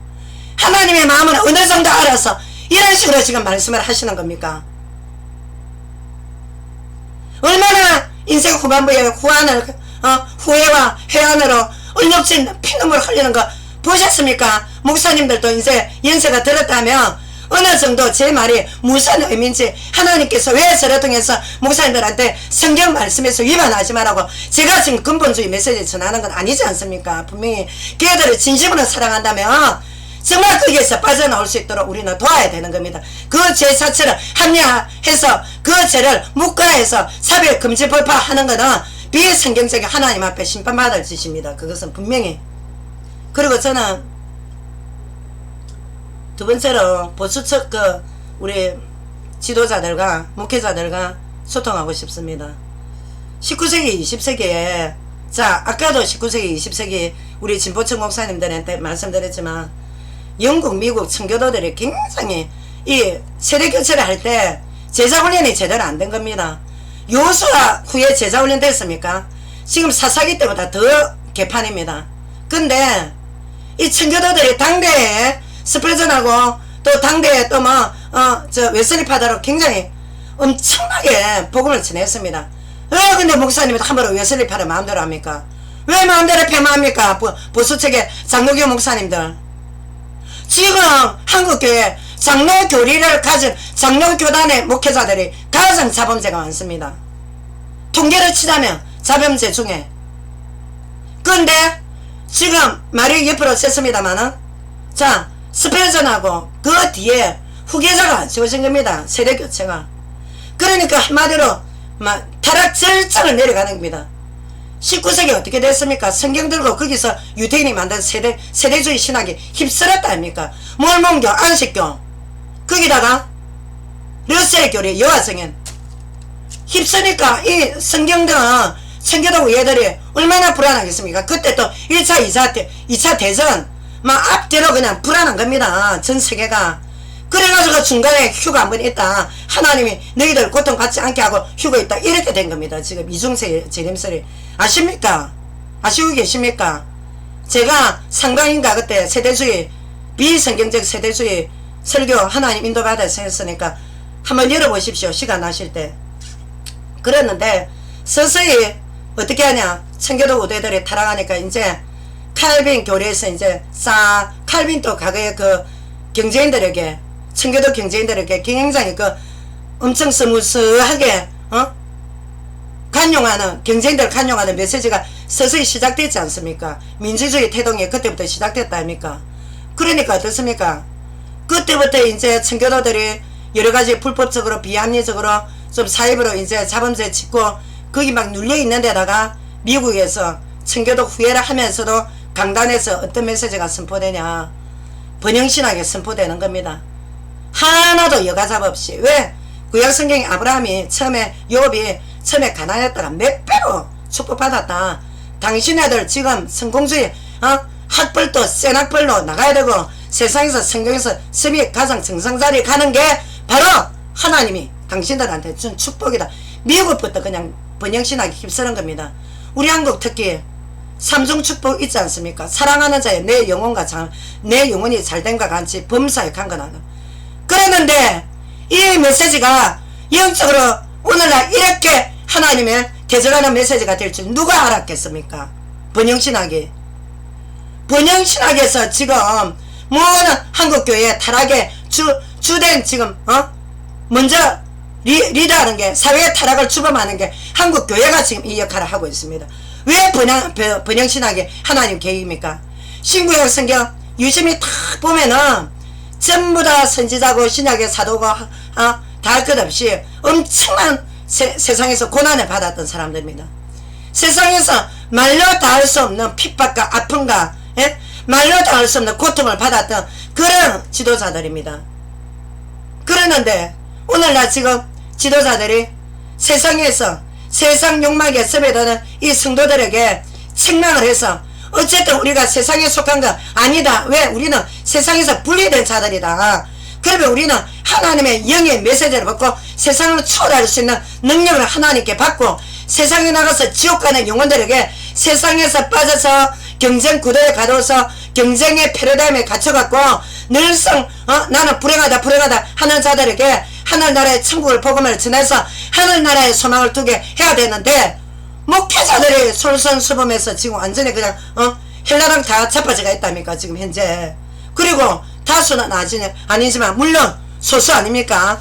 하나님의 마음을 어느 정도 알아서 이런 식으로 지금 말씀을 하시는 겁니까? 얼마나 인생 후반부에 후회와 회한으로 얼룩진 피눈물 흘리는 거 보셨습니까? 목사님들도 이제 연세가 들었다면 어느 정도 제 말이 무슨 의미인지 하나님께서 왜 저를 통해서 목사님들한테 성경 말씀에서 위반하지 말라고 제가 지금 근본주의 메시지 전하는 건 아니지 않습니까? 분명히 걔들을 진심으로 사랑한다면 정말 거기에서 빠져나올 수 있도록 우리는 도와야 되는 겁니다. 그 죄 자체를 합리화해서 그 죄를 묵과해서 사별금지법화하는 것은 비성경적인 하나님 앞에 심판받을 짓입니다. 그것은 분명히. 그리고 저는 두 번째로 보수측 우리 지도자들과 목회자들과 소통하고 싶습니다. 19세기 20세기에 자 아까도 19세기 20세기 우리 진보측 목사님들한테 말씀드렸지만 영국 미국 청교도들이 굉장히 이 세대교체를 할 때 제자훈련이 제대로 안 된 겁니다. 요수가 후에 제자훈련 됐습니까? 지금 사사기 때보다 더 개판입니다. 근데 이 청교도들이 당대에 스펄전하고 또 당대에 또 웨슬리 파더로 굉장히 엄청나게 복음을 전했습니다. 왜 근데 목사님은 함부로 웨슬리 파더 마음대로 합니까? 왜 마음대로 폄하합니까? 보수측의 장로교 목사님들. 지금 한국교회 장로교리를 가진 장로교단의 목회자들이 가장 자범죄가 많습니다. 통계를 치자면 자범죄 중에. 그런데 지금 말이 옆으로 셌습니다만은 자 스펠전하고 그 뒤에 후계자가 지어진 겁니다. 세대교체가. 그러니까 한마디로 타락 절정을 내려가는 겁니다. 19세기 어떻게 됐습니까? 성경 들고 거기서 유대인이 만든 세대주의 신학이 휩쓸었다 아닙니까? 몰몬교, 안식교, 거기다가 러셀 교리, 여화성인 휩쓰니까 이 성경들은 청교도 얘들이 얼마나 불안하겠습니까? 그때 또 1차, 2차 대전 앞뒤로 그냥 불안한 겁니다. 전 세계가. 그래가지고 중간에 휴가 한 번 있다. 하나님이 너희들 고통받지 않게 하고 휴가 있다. 이렇게 된 겁니다. 지금 이중세 재림설이. 아십니까? 아시고 계십니까? 제가 상당인가 그때 세대주의 비성경적 세대주의 설교 하나님 인도받아서 했으니까 한번 열어보십시오. 시간 나실 때. 그랬는데 서서히 어떻게 하냐. 청교도 우대들이 타락하니까 이제 칼빈 교리에서 이제 칼빈도 과거에 그 경제인들에게 청교도 경제인들에게 굉장히 엄청 스무스하게 간용하는 경제인들 간용하는 메시지가 서서히 시작됐지 않습니까? 민주주의 태동이 그때부터 시작됐다 아닙니까? 그러니까 어떻습니까? 그때부터 이제 청교도들이 여러가지 불법적으로 비합리적으로 좀 사입으로 이제 자범죄 짓고 거기 막 눌려있는 데다가 미국에서 청교도 후회를 하면서도 강단에서 어떤 메시지가 선포되냐. 번영신하게 선포되는 겁니다. 하나도 여가잡 없이. 왜? 구약성경에 아브라함이 처음에 욥이 처음에 가난했다가 몇 배로 축복받았다. 당신네들 지금 성공주의 학벌도 센 학벌로 나가야 되고 세상에서 성경에서 섬이 가장 정상자리에 가는 게 바로 하나님이 당신들한테 준 축복이다. 미국부터 그냥 번영신하게 휩쓰는 겁니다. 우리 한국 특히 삼중축복 있지 않습니까? 사랑하는 자의 내 영혼이 잘됨과 같이 범사에 강건하다. 그랬는데 이 메시지가 영적으로 오늘날 이렇게 하나님의 대적하는 메시지가 될 줄 누가 알았겠습니까? 번영신학이. 번영신학에서 지금 모든 한국교회 타락의 주된 지금 먼저 리더하는 게 사회의 타락을 주범하는 게 한국교회가 지금 이 역할을 하고 있습니다. 왜 번영신학이 하나님 계획입니까? 신구약 성경 유심히 탁 보면은 전부 다 선지자고 신약의 사도고 다 할 것 없이 엄청난 세상에서 고난을 받았던 사람들입니다. 세상에서 말로 다 할 수 없는 핍박과 아픔과 말로 다 할 수 없는 고통을 받았던 그런 지도자들입니다. 그러는데 오늘날 지금 지도자들이 세상에서 세상 욕망에 섭외되는 이 성도들에게 책망을 해서 어쨌든 우리가 세상에 속한 거 아니다. 왜? 우리는 세상에서 분리된 자들이다. 그러면 우리는 하나님의 영의 메시지를 받고 세상을 초월할 수 있는 능력을 하나님께 받고 세상에 나가서 지옥 가는 영혼들에게 세상에서 빠져서 경쟁 구도에 가둬서 경쟁의 패러다임에 갇혀갖고 늘상 나는 불행하다 하는 자들에게 하늘나라의 천국을 복음을 전해서 하늘나라의 소망을 두게 해야 되는데 목회자들이 솔선수범해서 지금 완전히 그냥 헬라랑 다 자빠져가 있답니까 지금 현재. 그리고 다수는 아니지만 물론 소수 아닙니까?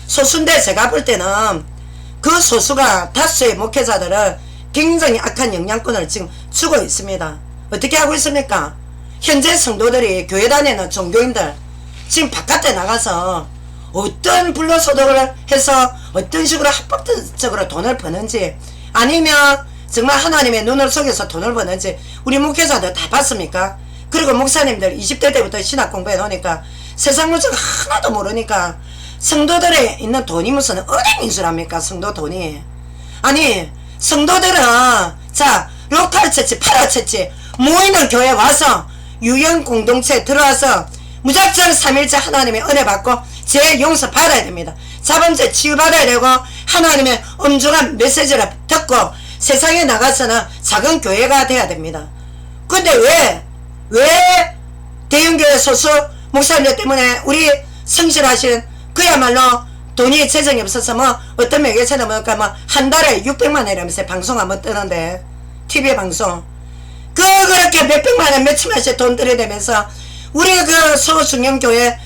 소수인데 제가 볼 때는 그 소수가 다수의 목회자들을 굉장히 악한 영향권을 지금 주고 있습니다. 어떻게 하고 있습니까? 현재 성도들이 교회 다니는 종교인들 지금 바깥에 나가서 어떤 불로소득을 해서 어떤 식으로 합법적으로 돈을 버는지 아니면 정말 하나님의 눈을 속여서 돈을 버는지 우리 목회자들 다 봤습니까? 그리고 목사님들 20대 때부터 신학 공부해 놓으니까 세상 물정 하나도 모르니까 성도들에 있는 돈이 무슨 은행인 줄 압니까? 성도 돈이. 아니 성도들은 자 로컬처치 파라처치 모이는 교회 와서 유형 공동체 들어와서 무작정 삼일째 하나님의 은혜 받고 죄 용서 받아야 됩니다. 자범죄 치유받아야 되고 하나님의 엄중한 메시지를 듣고 세상에 나가서는 작은 교회가 돼야 됩니다. 근데 왜 대형교회 소수 목사님들 때문에 우리 성실하신 그야말로 돈이 재정이 없어서 뭐 어떤 매개체는 뭐니까 뭐 한 달에 600만 원이라면서 방송 한번 뜨는데 TV 방송 그렇게 몇백만 원 몇천만원씩 돈 들여대면서 우리 그 소중형교회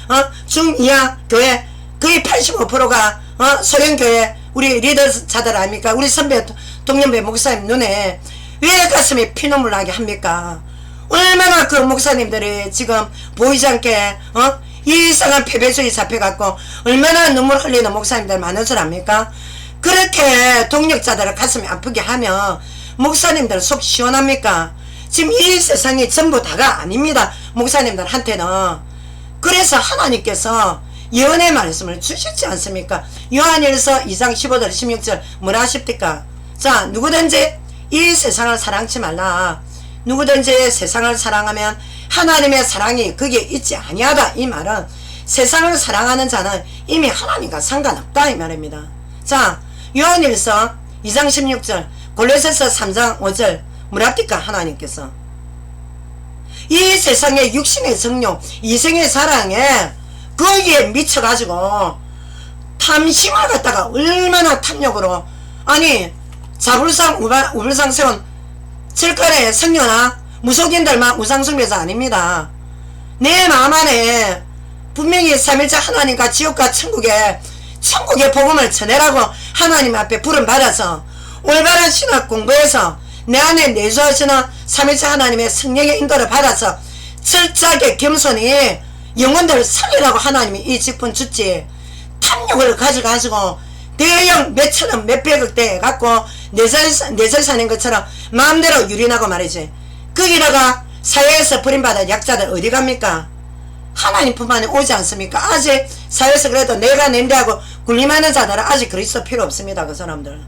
중이하 교회 거의 85%가 소형교회 우리 리더자들 아닙니까? 우리 선배 동년배 목사님 눈에 왜 가슴이 피눈물 나게 합니까? 얼마나 그 목사님들이 지금 보이지 않게 이상한 패배주의 잡혀갖고 얼마나 눈물 흘리는 목사님들 많은 줄 압니까? 그렇게 동력자들을 가슴이 아프게 하면 목사님들 속 시원합니까? 지금 이 세상이 전부 다가 아닙니다. 목사님들한테는. 그래서 하나님께서 예언의 말씀을 주시지 않습니까? 요한일서 2장 15절 16절 뭐라 하십니까? 자 누구든지 이 세상을 사랑치 말라. 누구든지 세상을 사랑하면 하나님의 사랑이 거기에 있지 아니하다. 이 말은 세상을 사랑하는 자는 이미 하나님과 상관없다 이 말입니다. 자 요한일서 2장 16절 골로새서 3장 5절 뭐랍니까? 하나님께서 이 세상의 육신의 정욕 이생의 사랑에 거기에 미쳐가지고 탐심을 갖다가 얼마나 탐욕으로 아니 자불상 우불상 세운 철간의 성녀나 무속인들만 우상숭배자 아닙니다. 내 마음 안에 분명히 삼일째 하나님과 지옥과 천국의 복음을 전해라고 하나님 앞에 부름받아서 올바른 신학 공부해서 내 안에 내주하시는 삼일째 하나님의 성령의 인도를 받아서 철저하게 겸손히 영혼들을 살리라고 하나님이 이 직분 줬지. 탐욕을 가져가지고 대형 몇천원 몇백억대 갖고 내절 사는 것처럼 마음대로 유린하고 말이지. 거기다가 사회에서 버림받은 약자들 어디 갑니까? 하나님뿐만이 오지 않습니까? 아직 사회에서 그래도 내가 낸대하고 군림하는 자들은 아직 그리스도 필요 없습니다. 그 사람들.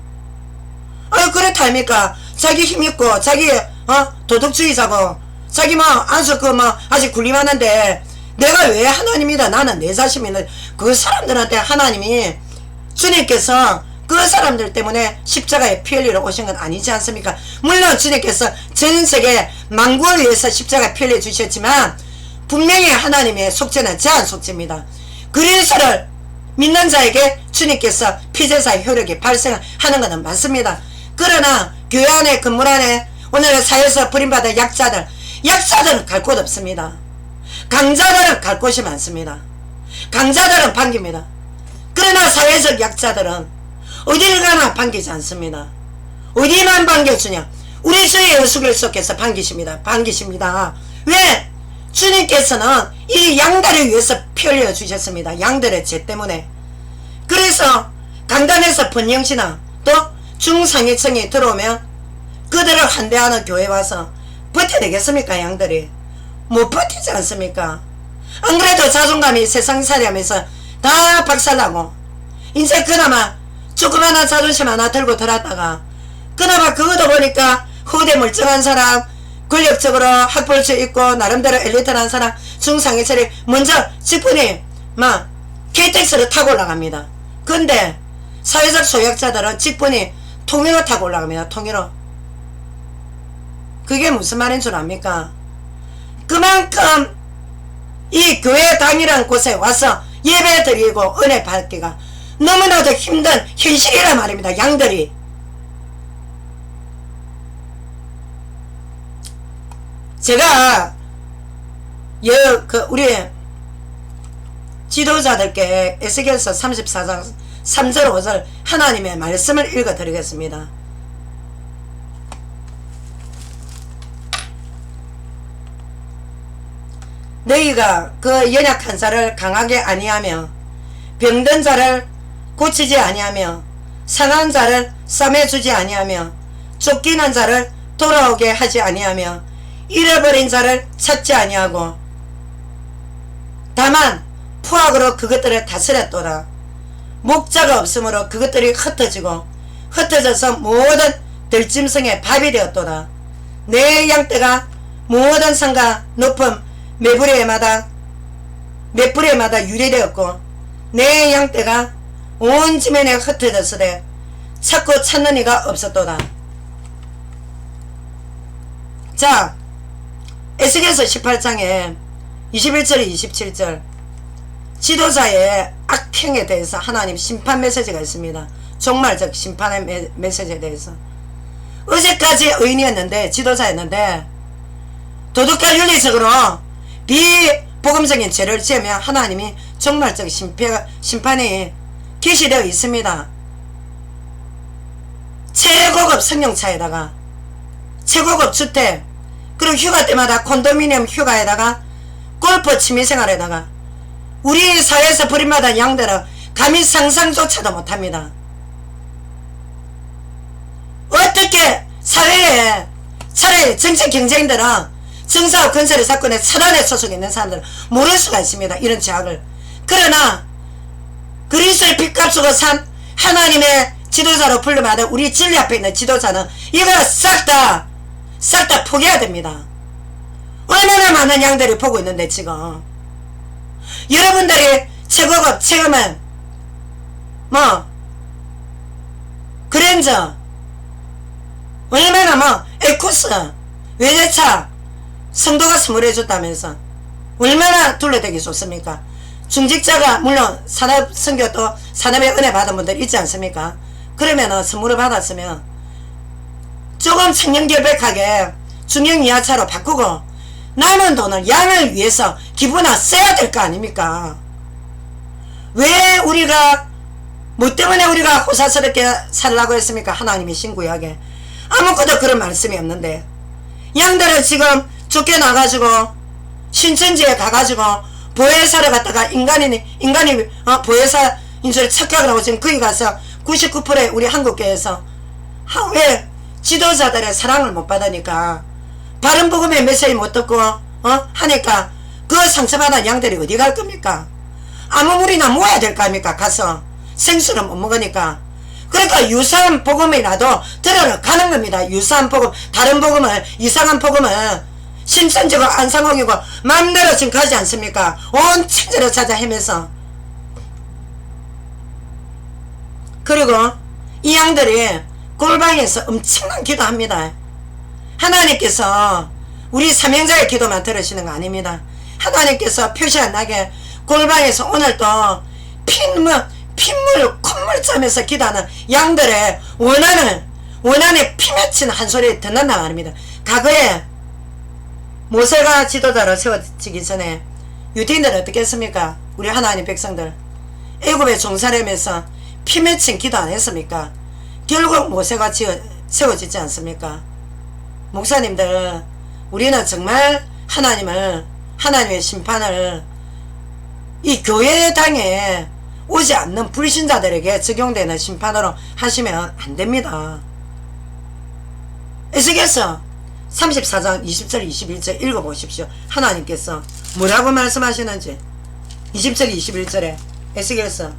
그렇다니까 자기 힘있고 자기 도덕주의자고 자기 아주 아직 군림하는데 내가 왜 하나님이다 나는 내 자신이다. 그 사람들한테 하나님이 주님께서 그 사람들 때문에 십자가에 피 흘리러 오신 건 아니지 않습니까? 물론 주님께서 전 세계 만국을 위해서 십자가에 피 흘려 주셨지만 분명히 하나님의 속죄는 제한 속죄입니다. 그리스도를 믿는 자에게 주님께서 피제사의 효력이 발생하는 것은 맞습니다. 그러나 교회 안에 건물 안에 오늘 사회에서 버림받은 약자들은 갈 곳 없습니다. 강자들은 갈 곳이 많습니다. 강자들은 반깁니다. 그러나 사회적 약자들은 어딜 가나 반기지 않습니다. 어디만 반겨주냐? 우리 주의 예수 그리스도께서 반기십니다. 왜? 주님께서는 이 양들을 위해서 피 흘려 주셨습니다. 양들의 죄 때문에. 그래서 강단에서 번영신앙 또 중상위층이 들어오면 그들을 환대하는 교회 와서 버텨내겠습니까? 양들이 못 버티지 않습니까? 안 그래도 자존감이 세상살이 하면서 다 박살나고 이제 그나마 조그마한 자존심 하나 들고 들었다가 그나마 그것도 보니까 후대 멀쩡한 사람 권력적으로 학벌수 있고 나름대로 엘리트한 사람 중상위층이 먼저 직분이 KTX를 타고 올라갑니다. 근데 사회적 소약자들은 직분이 통일로 타고 올라갑니다. 통일로. 그게 무슨 말인 줄 압니까? 그만큼 이 교회당이라는 곳에 와서 예배 드리고 은혜 받기가 너무나도 힘든 현실이란 말입니다. 양들이. 제가 우리 지도자들께 에스겔서 34장 3절 5절 하나님의 말씀을 읽어 드리겠습니다. 너희가 그 연약한 자를 강하게 아니하며 병든 자를 고치지 아니하며 상한 자를 싸매주지 아니하며 쫓기는 자를 돌아오게 하지 아니하며 잃어버린 자를 찾지 아니하고 다만 포악으로 그것들을 다스렸도다. 목자가 없으므로 그것들이 흩어지고 흩어져서 모든 들짐승의 밥이 되었도다. 내 양떼가 모든 산과 높음 몇 부레마다 유리되었고 내 양떼가 온 지면에 흩어졌으되 찾고 찾는 이가 없었도다. 자, 에스겔서 18장에 21절 27절 지도자의 악행에 대해서 하나님 심판 메시지가 있습니다. 종말적 심판의 메시지에 대해서. 어제까지 의인이었는데 지도자였는데 도덕과 윤리적으로 비복음적인 죄를 지으면 하나님이 종말적 심판이 계시되어 있습니다. 최고급 승용차에다가 최고급 주택 그리고 휴가 때마다 콘도미니엄 휴가에다가 골프 취미생활에다가 우리 사회에서 버림받은 양들은 감히 상상조차도 못합니다. 어떻게 사회에 차라리 정치 경쟁들은 정사업 건설의 사건에 사단에 소속해 있는 사람들은 모를 수가 있습니다. 이런 제약을. 그러나 그리스도의 핏값 주고 산 하나님의 지도자로 불러받은 우리 진리 앞에 있는 지도자는 이걸 싹 다 포기해야 됩니다. 얼마나 많은 양들이 보고 있는데 지금 여러분들이 최고급 체험은 그랜저 얼마나 에쿠스 외제차 성도가 선물해줬다면서 얼마나 둘러대기 좋습니까? 중직자가 물론 산업 선교 또 산업의 은혜 받은 분들 있지 않습니까? 그러면은 선물을 받았으면 조금 청렴결백하게 중형 이하차로 바꾸고 남은 돈을 양을 위해서 기부나 써야 될 거 아닙니까? 왜 우리가 뭐 때문에 우리가 호사스럽게 살라고 했습니까? 하나님이 신구약에 아무것도 그런 말씀이 없는데 양들을 지금 쫓겨나가지고 신천지에 가가지고 보혜사를 갖다가 인간이 보혜사인 줄 착각을 하고 지금 거기 가서 99%의 우리 한국교회에서 왜 지도자들의 사랑을 못 받으니까 바른 복음의 메시지 못 듣고 하니까 그 상처받은 양들이 어디 갈 겁니까? 아무 물이나 모아야 될 거 아닙니까? 가서 생수는 못 먹으니까. 그러니까 유사한 복음이라도 들으러 가는 겁니다. 유사한 복음, 다른 복음을, 이상한 복음을 신천지고 안상홍이고 맘대로 지금 가지 않습니까? 온 천지를 찾아 헤매서. 그리고 이 양들이 골방에서 엄청난 기도합니다. 하나님께서 우리 삼형자의 기도만 들으시는 거 아닙니다. 하나님께서 표시 안 나게 골방에서 오늘도 핏물 콧물 짜면서 기도하는 양들의 원한에 피 맺힌 한 소리 듣는다 말입니다. 과거에 모세가 지도자로 세워지기 전에 유대인들은 어떻게 했습니까? 우리 하나님 백성들 애굽에 종살이면서 피 맺힌 기도 안 했습니까? 결국 모세가 세워지지 않습니까? 목사님들, 우리는 정말 하나님의 심판을 이 교회당에 오지 않는 불신자들에게 적용되는 심판으로 하시면 안 됩니다. 에스겔서 34장 20절 21절 읽어보십시오. 하나님께서 뭐라고 말씀하시는지. 20절 21절에 에스겔서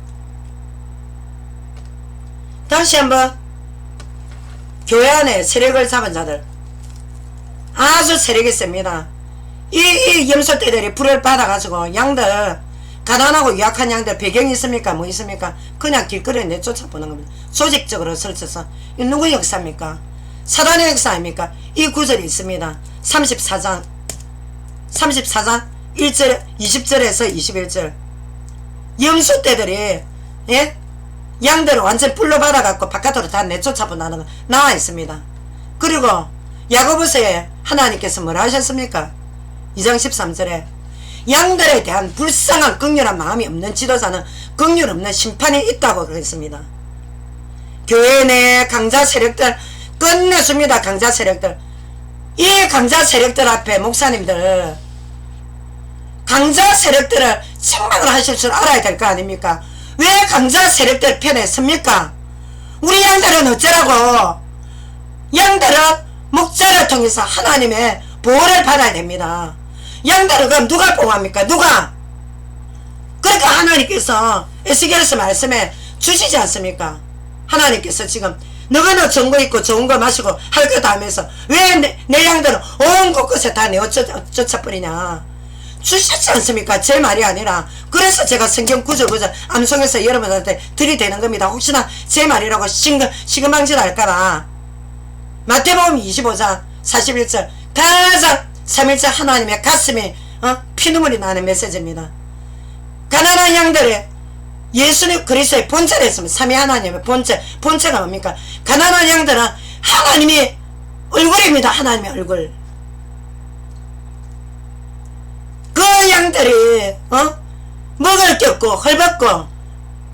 다시 한번 교회 안에 세력을 잡은 자들 아주 세력이 셉니다. 이 염소떼들이 불을 받아가지고 양들 가난하고 유약한 양들 배경이 있습니까? 뭐 있습니까? 그냥 길거리에 내쫓아 보는 겁니다. 조직적으로 설쳐서 이 누구 역사입니까? 사단의 역사 아닙니까? 이 구절이 있습니다. 34장 1절 20절에서 21절 염소떼들이 양들을 완전 불로 받아갖고 바깥으로 다 내쫓아 보는 거 나와 있습니다. 그리고 야고보서에 하나님께서 뭐라 하셨습니까? 2장 13절에 양들에 대한 불쌍한 긍휼한 마음이 없는 지도자는 긍휼 없는 심판이 있다고 그랬습니다. 교회 내 강자 세력들 끝내줍니다. 강자 세력들. 이 강자 세력들 앞에 목사님들 강자 세력들을 책망을 하실 줄 알아야 될 거 아닙니까? 왜 강자 세력들 편에 섭니까? 우리 양들은 어쩌라고? 양들은 목자를 통해서 하나님의 보호를 받아야 됩니다. 양들은 그럼 누가 보호합니까? 누가? 그러니까 하나님께서 에스겔서 말씀에 주시지 않습니까? 하나님께서 지금 너가 좋은 거 있고 좋은 거 마시고 할 거다 하면서 왜 내 양들은 온 곳곳에 다 내어 쫓아버리냐? 주셨지 않습니까? 제 말이 아니라. 그래서 제가 성경 구절 암송해서 여러분한테 들이대는 겁니다. 혹시나 제 말이라고 시금방질 할까봐. 마태복음 25장 41절 가장 삼일째 하나님의 가슴에 피눈물이 나는 메시지입니다. 가난한 양들의 예수님 그리스도의 본체를 했습니다. 삼위 하나님의 본체가 뭡니까? 가난한 양들은 하나님이 얼굴입니다. 하나님의 얼굴. 그 양들이 먹을 게 없고 헐벗고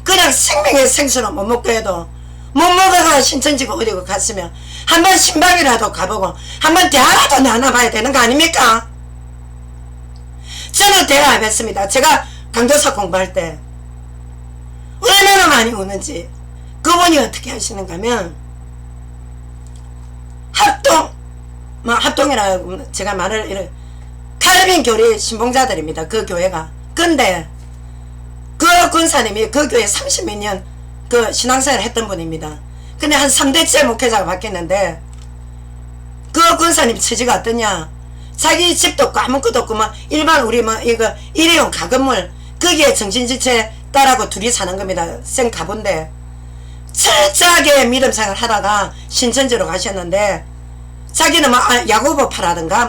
그냥 생명의 생수는 못 먹고 해도 못 먹어가 신천지가 어디고 갔으면 한번 신방이라도 가보고 한번 대화라도 나눠봐야 되는 거 아닙니까? 저는 대화 안 했습니다. 제가 강도사 공부할 때 얼마나 많이 오는지. 그분이 어떻게 하시는가 하면 합동이라고 제가 말을 이런 칼빈 교리 신봉자들입니다. 그 교회가. 근데 그 군사님이 그 교회 30몇 년 그 신앙생활을 했던 분입니다. 근데 한 3대째 목회자가 바뀌었는데 그 군사님 처지가 어떠냐? 자기 집도 없고 아무것도 없고 뭐 일반 우리 뭐 이거 일회용 가건물 거기에 정신지체 딸하고 둘이 사는 겁니다. 생가본데 철저하게 믿음생활 하다가 신천지로 가셨는데 자기는 뭐 야고보파라든가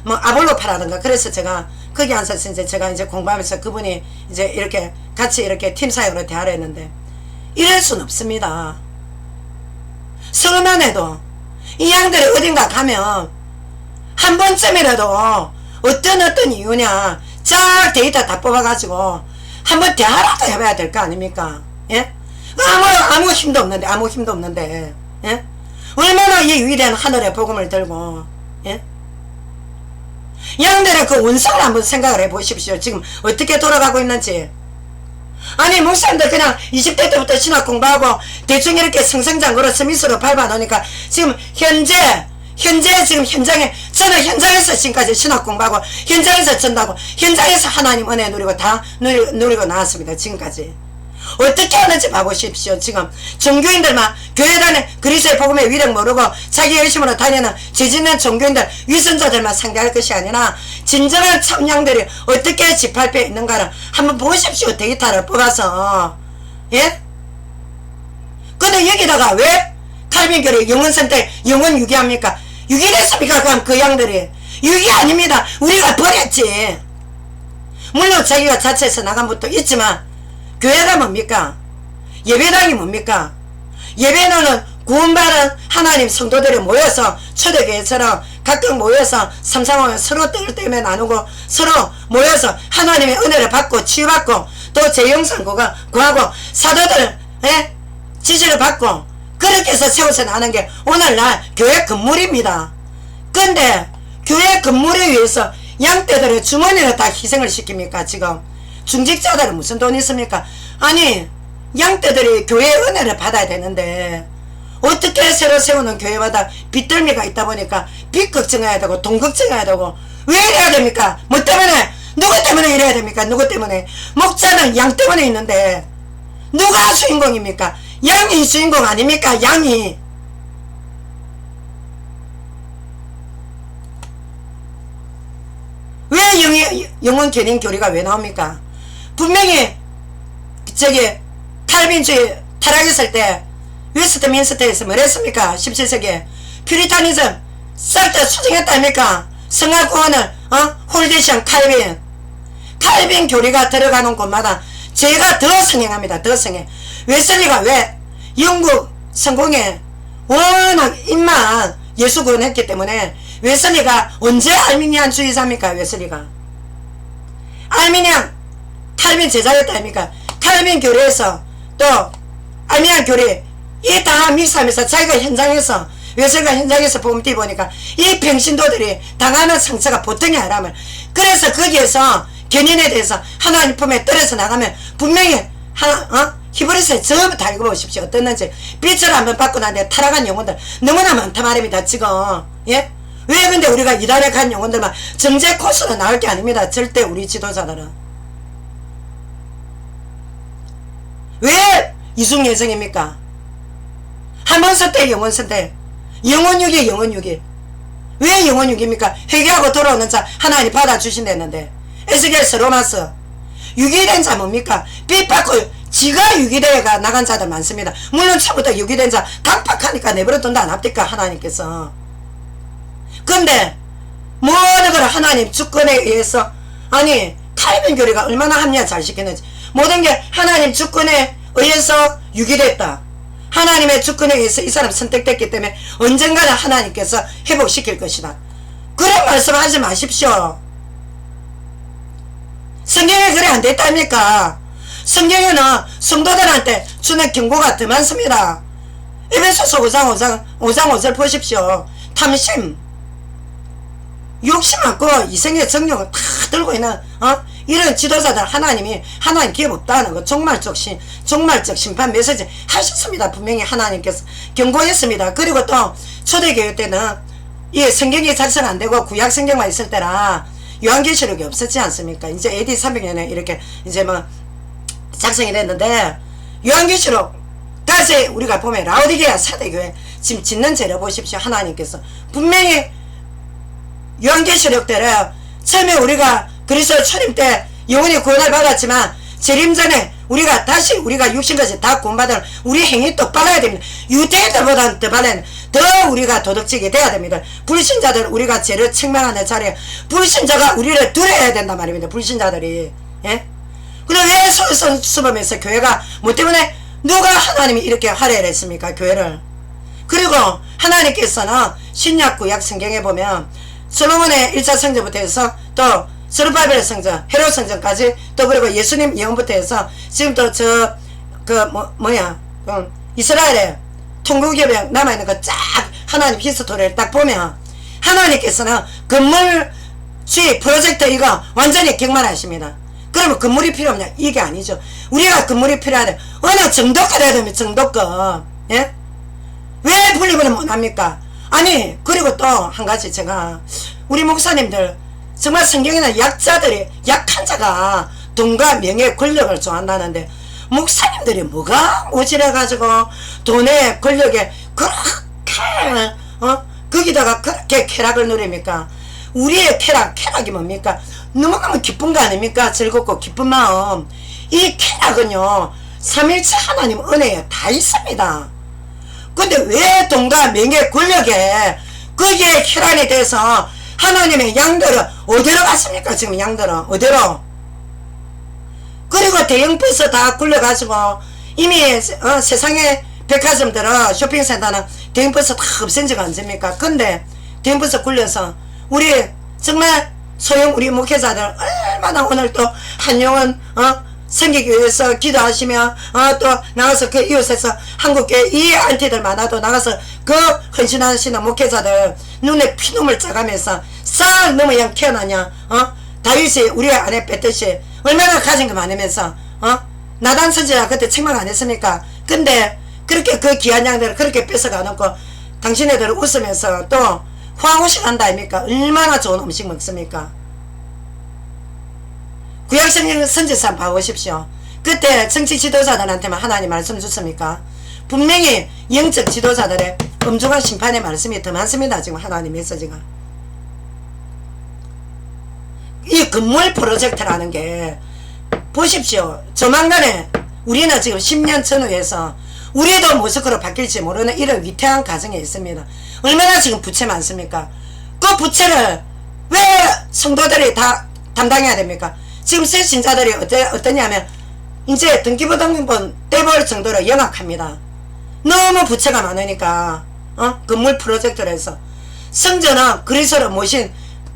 뭐 아볼로파라든가. 그래서 제가 거기 앉아서 이제 제가 이제 공부하면서 그분이 이제 이렇게 같이 이렇게 팀사역으로 대화를 했는데 이럴 순 없습니다. 서울만 해도 이 양들이 어딘가 가면 한 번쯤이라도 어떤 이유냐 쫙 데이터 다 뽑아가지고 한번 대화라도 해봐야 될 거 아닙니까? 예? 아무 힘도 없는데 예? 얼마나 이 위대한 하늘의 복음을 들고 예? 양들의 그 원성을 한번 생각을 해보십시오. 지금 어떻게 돌아가고 있는지. 아니 목사님들 그냥 20대 때부터 신학 공부하고 대충 이렇게 승승장구로 스미스로 밟아놓으니까 지금 현재 지금 현장에 저는 현장에서 지금까지 신학 공부하고 현장에서 전도하고 현장에서 하나님 은혜 누리고 다 누리고 나왔습니다. 지금까지 어떻게 하는지 봐보십시오. 지금 종교인들만 교회 다니 그리스도의 복음의 위력 모르고 자기 열심으로 다니는 죄짓는 종교인들 위선자들만 상대할 것이 아니라 진정한 참양들이 어떻게 집합에 있는가를 한번 보십시오. 데이터를 뽑아서. 예? 근데 여기다가 왜 칼빈교리 영혼선택 영혼 유기합니까? 유기됐습니까? 그럼 그 양들이 유기 아닙니다. 우리가 버렸지. 물론 자기가 자체에서 나간 것도 있지만 교회가 뭡니까? 예배당이 뭡니까? 예배는 구원받은 하나님 성도들이 모여서 초대교회처럼 각각 모여서 삼삼오면 서로 떡을 떼며 나누고 서로 모여서 하나님의 은혜를 받고 치유받고 또 재영상 구하고 사도들 지지를 받고 그렇게 해서 세워서 나는 게 오늘날 교회 건물입니다. 근데 교회 건물에 의해서 양떼들의 주머니를 다 희생을 시킵니까? 지금 중직자들은 무슨 돈이 있습니까? 아니 양떼들이 교회의 은혜를 받아야 되는데 어떻게 새로 세우는 교회마다 빚덜미가 있다 보니까 빚 걱정해야 되고 돈 걱정해야 되고 왜 이래야 됩니까? 뭐 때문에? 누구 때문에 이래야 됩니까? 누구 때문에? 목자는 양 때문에 있는데 누가 주인공입니까? 양이 주인공 아닙니까? 양이. 왜 영혼 견인 교리가 왜 나옵니까? 분명히 저기 칼빈주의 타락했을 때 웨스트민스터에서 뭐랬습니까? 17세기에 퓨리타니즘 싹 다 수정했다 아닙니까? 성화구원을 홀데션 칼빈 교리가 들어가는 곳마다 제가 더 성행합니다. 더 성행. 웨슬리가 왜 영국 성공에 워낙 입만 예수 구원했기 때문에 웨슬리가 언제 알미니안 주의자입니까? 웨슬리가 알미니안 칼빈 제자였다 아닙니까? 칼빈 교리에서 또 알미니안 교리 이 다 믹스하면서 자기가 현장에서 웨슬리가 현장에서 복음 뛰보니까 이 병신도들이 당하는 상처가 보통이 아니라면 그래서 거기에서 견인에 대해서 하나님 품에 떨어져 나가면 분명히 히브리서에 전부 다 읽어보십시오. 어떻는지. 빛을 한번 받고 난 뒤에 타락한 영혼들 너무나 많단 말입니다. 지금. 예? 왜 근데 우리가 이단에 간 영혼들만 정제 코스로 나올 게 아닙니다. 절대 우리 지도자들은. 왜 이중 예정입니까? 한번 선택 영혼 선택. 영혼육이 영혼육이. 왜 영혼육입니까? 회개하고 돌아오는 자 하나님 받아주신다는데. 에스겔서 로마서. 유기된 자 뭡니까? 빚받고 지가 유기대가 나간 자들 많습니다. 물론 처음부터 유기된 자 강팍하니까 내버려 둔다 안 합니까? 하나님께서. 근데 모든 걸 하나님 주권에 의해서 아니 타이밍 교리가 얼마나 합리화 잘 시켰는지 모든 게 하나님 주권에 의해서 유기됐다. 하나님의 주권에 의해서 이 사람 선택됐기 때문에 언젠가는 하나님께서 회복시킬 것이다. 그런 말씀하지 마십시오. 성경에 그래 안 됐답니까? 성경에는 성도들한테 주는 경고가 더 많습니다. 에베소서 5장 5절 보십시오. 탐심, 욕심 많고 이생의 정욕을 다 들고 있는 이런 지도자들 하나님 기업 없다는 거 종말적 심판 메시지 하셨습니다. 분명히 하나님께서 경고했습니다. 그리고 또 초대교회 때는 이 성경이 작성 안 되고 구약 성경만 있을 때라 요한계시록이 없었지 않습니까? 이제 AD 300년에 이렇게 이제 뭐 작성이 됐는데 요한계시록 다시 우리가 보면 라오디게아 사대교회 지금 짓는 재료 보십시오. 하나님께서 분명히 요한계시록 때를 처음에 우리가 그리스도 초림 때 영원히 구원을 받았지만 재림 전에 우리가 다시 우리가 육신까지 다 구원받을 우리 행위 똑바라야 됩니다. 유대인들보다는 더 우리가 도덕적이 돼야 됩니다. 불신자들 우리가 죄를 책망하는 자리에 불신자가 우리를 두려워야 된단 말입니다. 불신자들이. 예? 근데 왜 수범에서 교회가 뭐 때문에 누가 하나님이 이렇게 할애를 했습니까? 교회를. 그리고 하나님께서는 신약 구약 성경에 보면 솔로몬의 1차 성전부터 해서 또 스룹바벨 성전, 헤롯 성전까지 또 그리고 예수님 예언부터 해서 지금 또 이스라엘의 통곡협약 남아있는 거 쫙 하나님 히스토리를 딱 보면 하나님께서는 건물 수입 프로젝트 이거 완전히 경만하십니다. 그러면 건물이 필요 없냐? 이게 아니죠. 우리가 건물이 필요하대. 어느 정도껏 해야 됩니다. 정도껏. 예? 왜 분립을 못합니까? 아니 그리고 또 한 가지 제가 우리 목사님들 정말 성경에는 약한 자가 돈과 명예 권력을 좋아한다는데 목사님들이 뭐가 모질해가지고 돈에 권력에 그렇게 거기다가 그렇게 쾌락을 누립니까? 우리의 쾌락이 뭡니까? 너무너무 기쁜 거 아닙니까? 즐겁고 기쁜 마음. 이 쾌락은요 삼일체 하나님 은혜에 다 있습니다. 근데 왜 돈과 명예 권력에 거기에 쾌락이 돼서 하나님의 양들은 어디로 갔습니까? 지금 양들은 어디로? 그리고 대형 버스 다 굴려가지고 이미 세상의 백화점들은 쇼핑센터는 대형 버스 다 없앤 지가 언제입니까? 근데 대형 버스 굴려서 우리 정말 소형 우리 목회자들 얼마나 오늘 또 한영원 생기기 위해서 기도하시며 또 나가서 그 이웃에서 한국교회 이 안티들 많아도 나가서 그 헌신하시는 목회자들 눈에 피눈물 짜가면서 싹 너무 그냥 태어나냐 다윗이 우리 안에 뺐듯이 얼마나 가진 거 많으면서 나단 선지자 그때 책망 안 했습니까? 근데 그렇게 그 귀한 양들을 그렇게 뺏어가 놓고 당신네들 웃으면서 또 화호식 한다 아닙니까? 얼마나 좋은 음식 먹습니까? 구약성경 선지서 봐보십시오. 그때 정치 지도자들한테만 하나님 말씀 줬습니까? 분명히 영적 지도자들의 엄중한 심판의 말씀이 더 많습니다. 지금 하나님 메시지가. 이 건물 프로젝트라는 게 보십시오. 조만간에 우리는 지금 10년 전후에서 우리도 모스크로 바뀔지 모르는 이런 위태한 가정에 있습니다. 얼마나 지금 부채 많습니까? 그 부채를 왜 성도들이 다 담당해야 됩니까? 지금 새 신자들이 어떠냐면 이제 등기부등본 떼볼 정도로 영악합니다. 너무 부채가 많으니까 건물 프로젝트를 해서 성전은 그리스도를 모신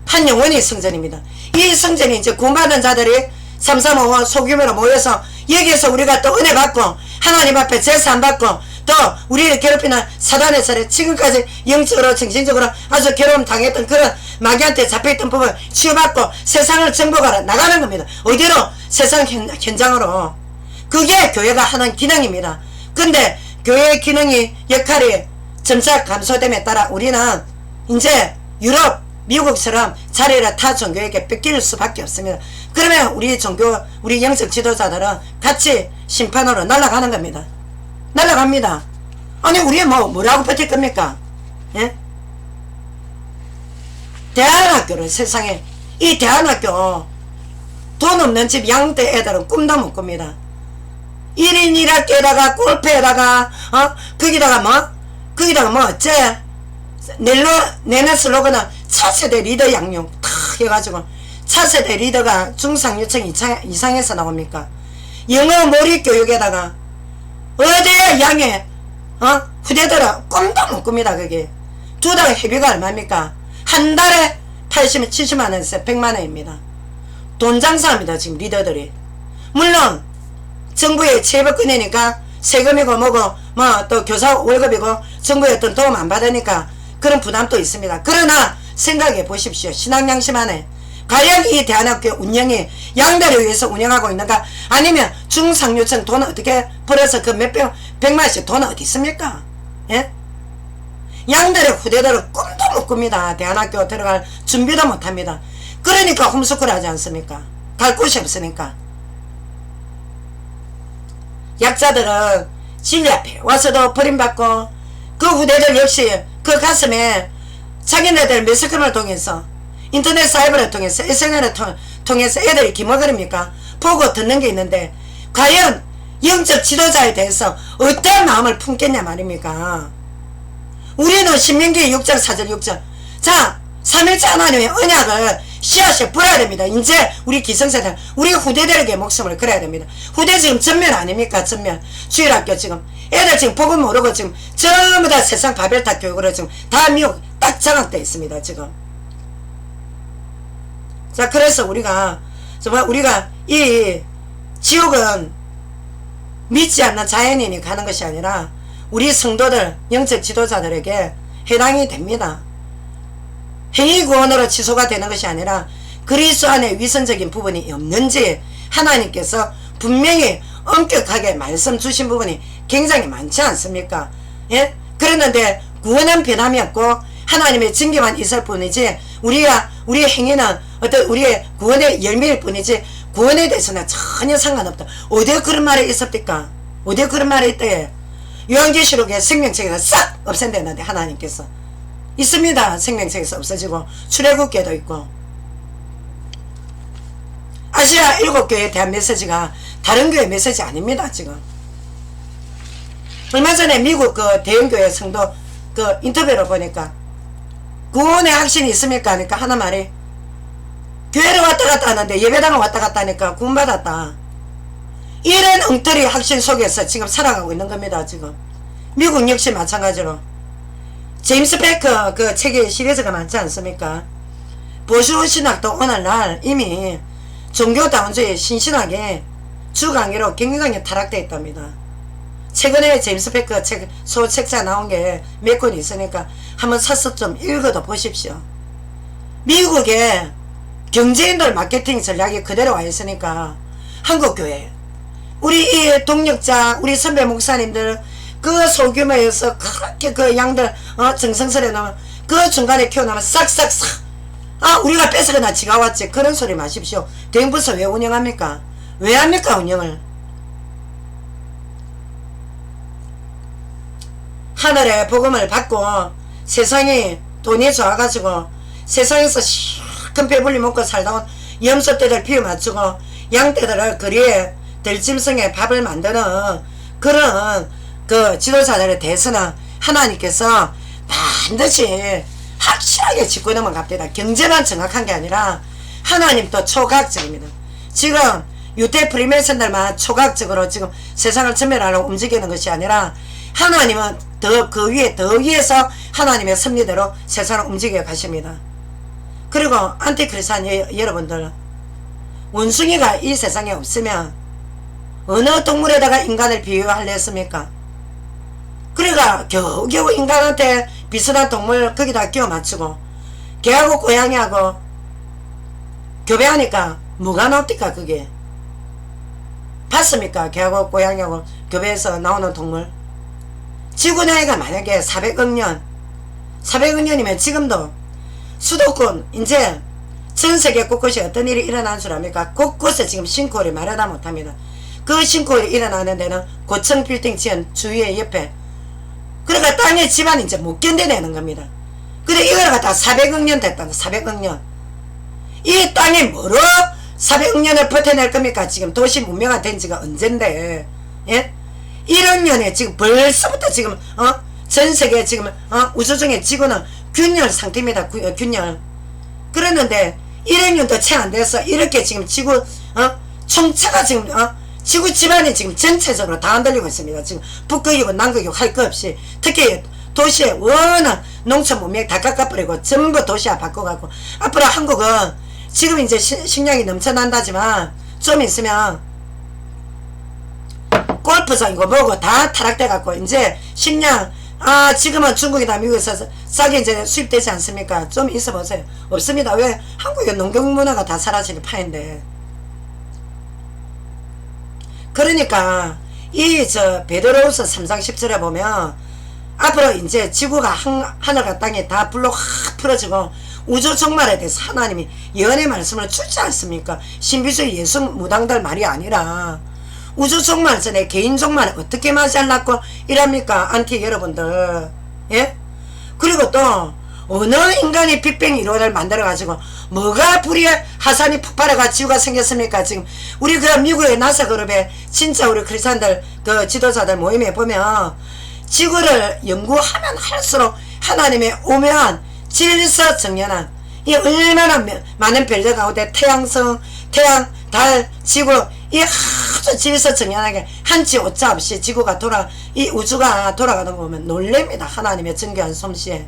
한 영혼이 성전입니다. 이 성전이 이제 구원받은 자들이 335 소규모로 모여서 여기에서 우리가 또 은혜 받고 하나님 앞에 제사 안 받고 또 우리를 괴롭히는 사단의 살에 지금까지 영적으로 정신적으로 아주 괴로움 당했던 그런 마귀한테 잡혀있던 부분 치유받고 세상을 정복하러 나가는 겁니다. 어디로? 세상 현장으로. 그게 교회가 하는 기능입니다. 근데 교회의 기능이 역할이 점차 감소됨에 따라 우리는 이제 유럽 미국처럼 자리를 타 종교에게 뺏길 수밖에 없습니다. 그러면 우리 종교 우리 영적 지도자들은 같이 심판으로 날아가는 겁니다. 날아갑니다. 아니 우리 뭐라고 버틸 겁니까? 예? 대안학교를 세상에 이 대안학교 돈 없는 집 양대 애들은 꿈도 못 꿉니다. 1인 1학기에다가 골프에다가 거기다가 뭐 어째 내는 슬로건은 차세대 리더 양육 탁 해가지고 차세대 리더가 중상유청 이상에서 나옵니까? 영어 몰입 교육에다가 어디에 양해 후대들은 꿈도 못 꿉니다. 그게 두 달 회비가 얼마입니까? 한 달에 80만 70만원에서 100만원입니다. 돈 장사합니다. 지금 리더들이. 물론 정부에 체벌 꺼내니까 세금이고 뭐고 뭐 또 교사 월급이고 정부의 어떤 도움 안 받으니까 그런 부담도 있습니다. 그러나 생각해 보십시오. 신앙양심 안에 과연 이 대안학교 운영이 양대를 위해서 운영하고 있는가? 아니면 중상류층 돈 어떻게 벌어서 그 백만씩 돈 어디 있습니까? 예? 양대의 후대들은 꿈도 못 꿉니다. 대안학교 들어갈 준비도 못합니다. 그러니까 홈스쿨 하지 않습니까? 갈 곳이 없으니까. 약자들은 진리 앞에 와서도 버림받고 그 후대들 역시 그 가슴에 자기네들 매스컴을 통해서 인터넷 사이버를 통해서 SNS를 통해서 애들이 기먹으립니까? 보고 듣는 게 있는데 과연 영적 지도자에 대해서 어떤 마음을 품겠냐 말입니까? 우리는 신명기 6장 4절 6절 자 3일째 하나님의 언약을 씨앗에 뿌려야 됩니다. 이제 우리 기성세대 우리 후대들에게 목숨을 걸어야 됩니다. 후대 지금 전면 아닙니까? 전면 주일학교 지금 애들 지금 복음 모르고 지금 전부 다 세상 바벨탑 교육으로 지금 다 미국 딱 장악되어 있습니다. 지금 자 그래서 우리가 정말 우리가 이 지옥은 믿지 않는 자연인이 가는 것이 아니라 우리 성도들 영적 지도자들에게 해당이 됩니다. 행위구원으로 취소가 되는 것이 아니라 그리스도 안에 위선적인 부분이 없는지 하나님께서 분명히 엄격하게 말씀 주신 부분이 굉장히 많지 않습니까? 예? 그랬는데 구원은 변함이 없고 하나님의 징계만 있을 뿐이지 우리의 행위는 어떤 우리의 구원의 열매일 뿐이지 구원에 대해서는 전혀 상관없다. 어디에 그런 말이 있었습니까? 어디에 그런 말이 있대? 요한계시록에 생명책에서 싹 없앤다는데 하나님께서 있습니다. 생명책에서 없어지고 출애굽계도 있고 아시아 7교회에 대한 메시지가 다른 교회 메시지 아닙니다. 지금 얼마 전에 미국 그 대형교회 성도 그 인터뷰를 보니까 구원의 확신이 있습니까? 하니까 하나 말이 교회를 왔다 갔다 하는데 예배당을 왔다 갔다 하니까 구원받았다. 이런 엉터리 확신 속에서 지금 살아가고 있는 겁니다. 지금 미국 역시 마찬가지로 제임스 베커 그 책에 시리즈가 많지 않습니까? 보수 신학도 오늘날 이미 종교다운주의 신신학의 주강의로 굉장히 타락되어 있답니다. 최근에 제임스 베커 소책자 나온 게 몇 권이 있으니까 한번 사서 좀 읽어도 보십시오. 미국의 경제인들 마케팅 전략이 그대로 와 있으니까 한국교회 우리 이 동력자 우리 선배 목사님들 그 소규모에서 그렇게 그 양들 정성스레 나면 그 중간에 키워나면 싹싹싹 우리가 뺏어가나 지가 왔지 그런 소리 마십시오. 대형부서 왜 운영합니까? 왜 합니까 운영을? 하늘의 복음을 받고 세상이 돈이 좋아가지고 세상에서 큰 배불리 먹고 살다 온 염소떼들 비워 맞추고 양떼들을 거리에 들짐승에 밥을 만드는 그런 그 지도자들에 대해서는 하나님께서 반드시 확실하게 짚고 넘어갑니다. 경제만 정확한 게 아니라 하나님도 초과학적입니다. 지금 유대 프리메이슨들만 초과학적으로 지금 세상을 전멸하려고 움직이는 것이 아니라 하나님은 더 그 위에 더 위에서 하나님의 섭리대로 세상을 움직여 가십니다. 그리고 안티크리스찬 여러분들 원숭이가 이 세상에 없으면 어느 동물에다가 인간을 비유하려 했습니까? 그러니까 겨우겨우 인간한테 비슷한 동물 거기다 끼워 맞추고 개하고 고양이하고 교배하니까 뭐가 나옵니까 그게? 봤습니까? 개하고 고양이하고 교배해서 나오는 동물. 지구 나이가 만약에 400억 년 400억 년이면 지금도 수도권 이제 전세계 곳곳이 어떤 일이 일어난 줄 압니까? 곳곳에 지금 싱크홀이 말하다 못합니다. 그 싱크홀이 일어나는 데는 고층 빌딩 지은 주위에 옆에 그러니까 땅에 집안이 이제 못 견뎌내는 겁니다. 근데 이걸 갖다가 400억 년 됐다. 400억 년. 이 땅에 뭐로 400억 년을 버텨낼 겁니까? 지금 도시 문명화 된 지가 언젠데, 예? 1억 년에 지금 벌써부터 지금, 전 세계 지금, 우주 중에 지구는 균열 상태입니다. 균열. 그랬는데, 1억 년도 채 안 돼서 이렇게 지금 지구, 총체가 지금, 지구 집안이 지금 전체적으로 다 흔들리고 있습니다. 지금 북극이고 남극이고 할 거 없이. 특히 도시에 워낙 농촌 문명 다 깎아버리고 전부 도시화 바꿔가고. 앞으로 한국은 지금 이제 식량이 넘쳐난다지만 좀 있으면 골프장이고 뭐고 다 타락돼갖고 이제 식량 지금은 중국이나 미국에서 싸게 이제 수입되지 않습니까? 좀 있어 보세요. 없습니다. 왜? 한국의 농경 문화가 다 사라지는 파인데. 그러니까 이 베드로후서 3장 10절에 보면 앞으로 이제 지구가 하늘과 땅이 다 불로 확 풀어지고 우주 종말에 대해서 하나님이 예언의 말씀을 주지 않습니까? 신비주의 예수 무당들 말이 아니라 우주 종말 전에 개인 종말에 어떻게 맞이하려고 이랍니까? 안티 여러분들. 예? 그리고 또 어느 인간이 빅뱅 이론을 만들어 가지고 뭐가 불이 하산이 폭발해가 지구가 생겼습니까? 지금 우리 그 미국의 나사 그룹에 진짜 우리 크리스찬들 그 지도자들 모임에 보면 지구를 연구하면 할수록 하나님의 오묘한 질서 정연한 이 얼마나 많은 별들 가운데 태양성, 태양, 달, 지구 이 아주 질서 정연하게 한치 오차 없이 지구가 이 우주가 돌아가는 거 보면 놀랍니다. 하나님의 정교한 솜씨에.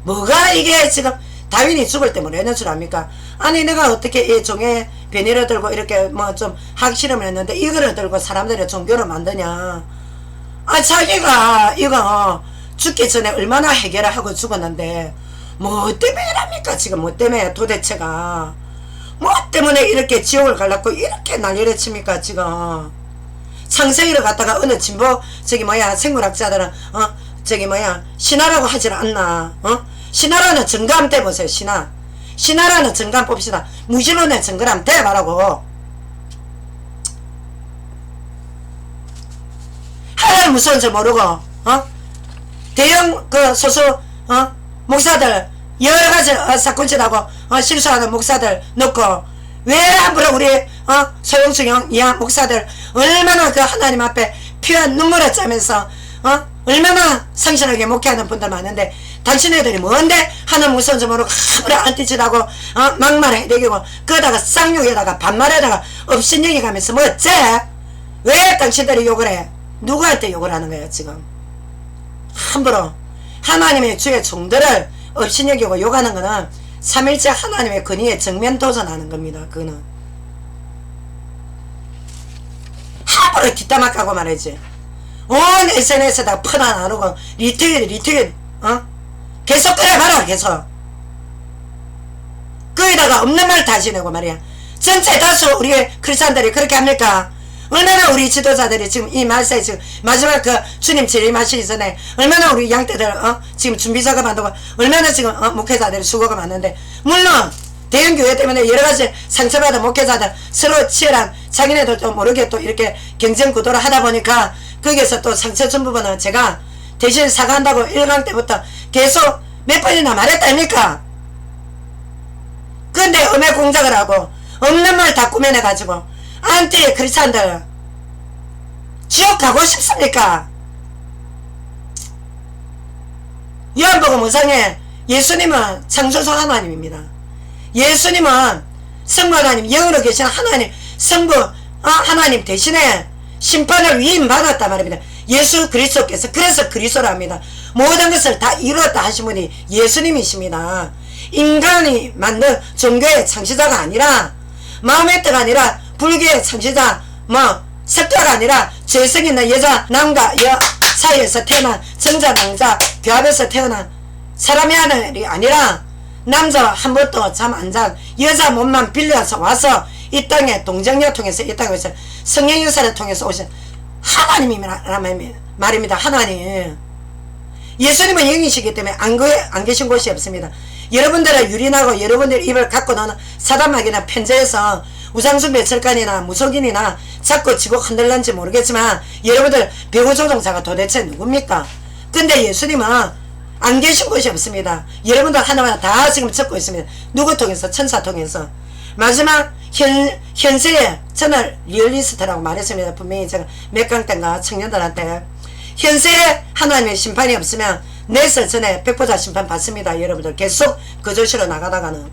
뭐가 이게 지금 다윈이 죽을 때 뭐라는 줄 압니까? 아니 내가 어떻게 이 종의 변이를 들고 이렇게 뭐 좀 학실험을 했는데 이거를 들고 사람들의 종교를 만드냐. 자기가 이거 죽기 전에 얼마나 해결을 하고 죽었는데 뭐 때문에 이랍니까? 지금 뭐 때문에 도대체가 뭐 때문에 이렇게 지옥을 갈라고 이렇게 난리를 칩니까? 지금 창세기를 갖다가 어느 진보 생물학자들은 신화라고 하질 않나. 신화라는 증거함 대보세요. 신화라는 증거함 봅시다. 무신론의 증거함 대봐라고. 하나님 무서운 줄 모르고 대형 그 소수 목사들 여러가지 사건질하고 실수하는 목사들 넣고 왜 함부로 우리 소영충형 이하 목사들 얼마나 그 하나님 앞에 피와 눈물을 짜면서 얼마나 성실하게 목회하는 분들 많은데 당신네들이 뭔데 하나님 무서운 줄 모르고 함부로 안티질하고 막말을 해대기고 그러다가 쌍욕에다가 반말에다가 업신여기 가면서 뭐 어째? 왜 당신들이 욕을 해? 누구한테 욕을 하는 거야 지금? 함부로 하나님의 주의 종들을 업신여기고 욕하는 거는 삼일째 하나님의 권위에 정면 도전하는 겁니다. 그거는 함부로 뒷담화 까고 말이지. 온 SNS에다 퍼나 나누고 리트윗 계속 그래봐라. 계속 거기다가 없는 말 다 지내고 말이야. 전체 다수 우리 크리스찬들이 그렇게 합니까? 얼마나 우리 지도자들이 지금 이 말세에 지금 마지막 그 주님 재림하시기 전에 얼마나 우리 양떼들 지금 준비 작업한다고 얼마나 지금 목회자들이 수고가 많은데 물론 대형교회 때문에 여러가지 상처받은 목회자들 서로 치열한 자기네들도 모르게 또 이렇게 경쟁 구도를 하다 보니까 거기에서 또 상처 준 부분은 제가 대신 사과한다고 1강 때부터 계속 몇 번이나 말했다 아닙니까? 근데 음해 공작을 하고 없는 말 다 꾸며내가지고 안티 크리스찬들 지옥 가고 싶습니까? 요한복음 5장에 예수님은 창조주 하나님입니다. 예수님은 성부 하나님 영으로 계신 하나님 성부 하나님 대신에 심판을 위임받았단 말입니다. 예수 그리스도께서 그래서 그리스도라 합니다. 모든 것을 다 이루었다 하신 분이 예수님이십니다. 인간이 만든 종교의 창시자가 아니라 마음의 뜻가 아니라 불교의 창시자 석자가 아니라 죄성 있는 여자 남과 사이에서 태어난 정자 낭자 교합에서 태어난 사람이 아니라 남자 한 번도 잠 안 잔 여자 몸만 빌려서 와서 이 땅에 동정녀 통해서 이 땅에 오신 성령 역사를 통해서 오신 하나님이란 말입니다. 하나님. 예수님은 영이시기 때문에 안 계신 곳이 없습니다. 여러분들의 유린하고 여러분들의 입을 갖고 나는 사단마귀나 편제해서 우상숭배 철간이나 무속인이나 자꾸 지고 흔들는지 모르겠지만 여러분들 배우조종자가 도대체 누굽니까? 근데 예수님은 안 계신 곳이 없습니다. 여러분들 하나하나 다 지금 듣고 있습니다. 누구 통해서? 천사 통해서. 마지막 현세에 저는 리얼리스트라고 말했습니다. 분명히 제가 몇 강 때인가 청년들한테 현세에 하나님의 심판이 없으면 내설 전에 백보자 심판 받습니다. 여러분들 계속 그 조시로 나가다가는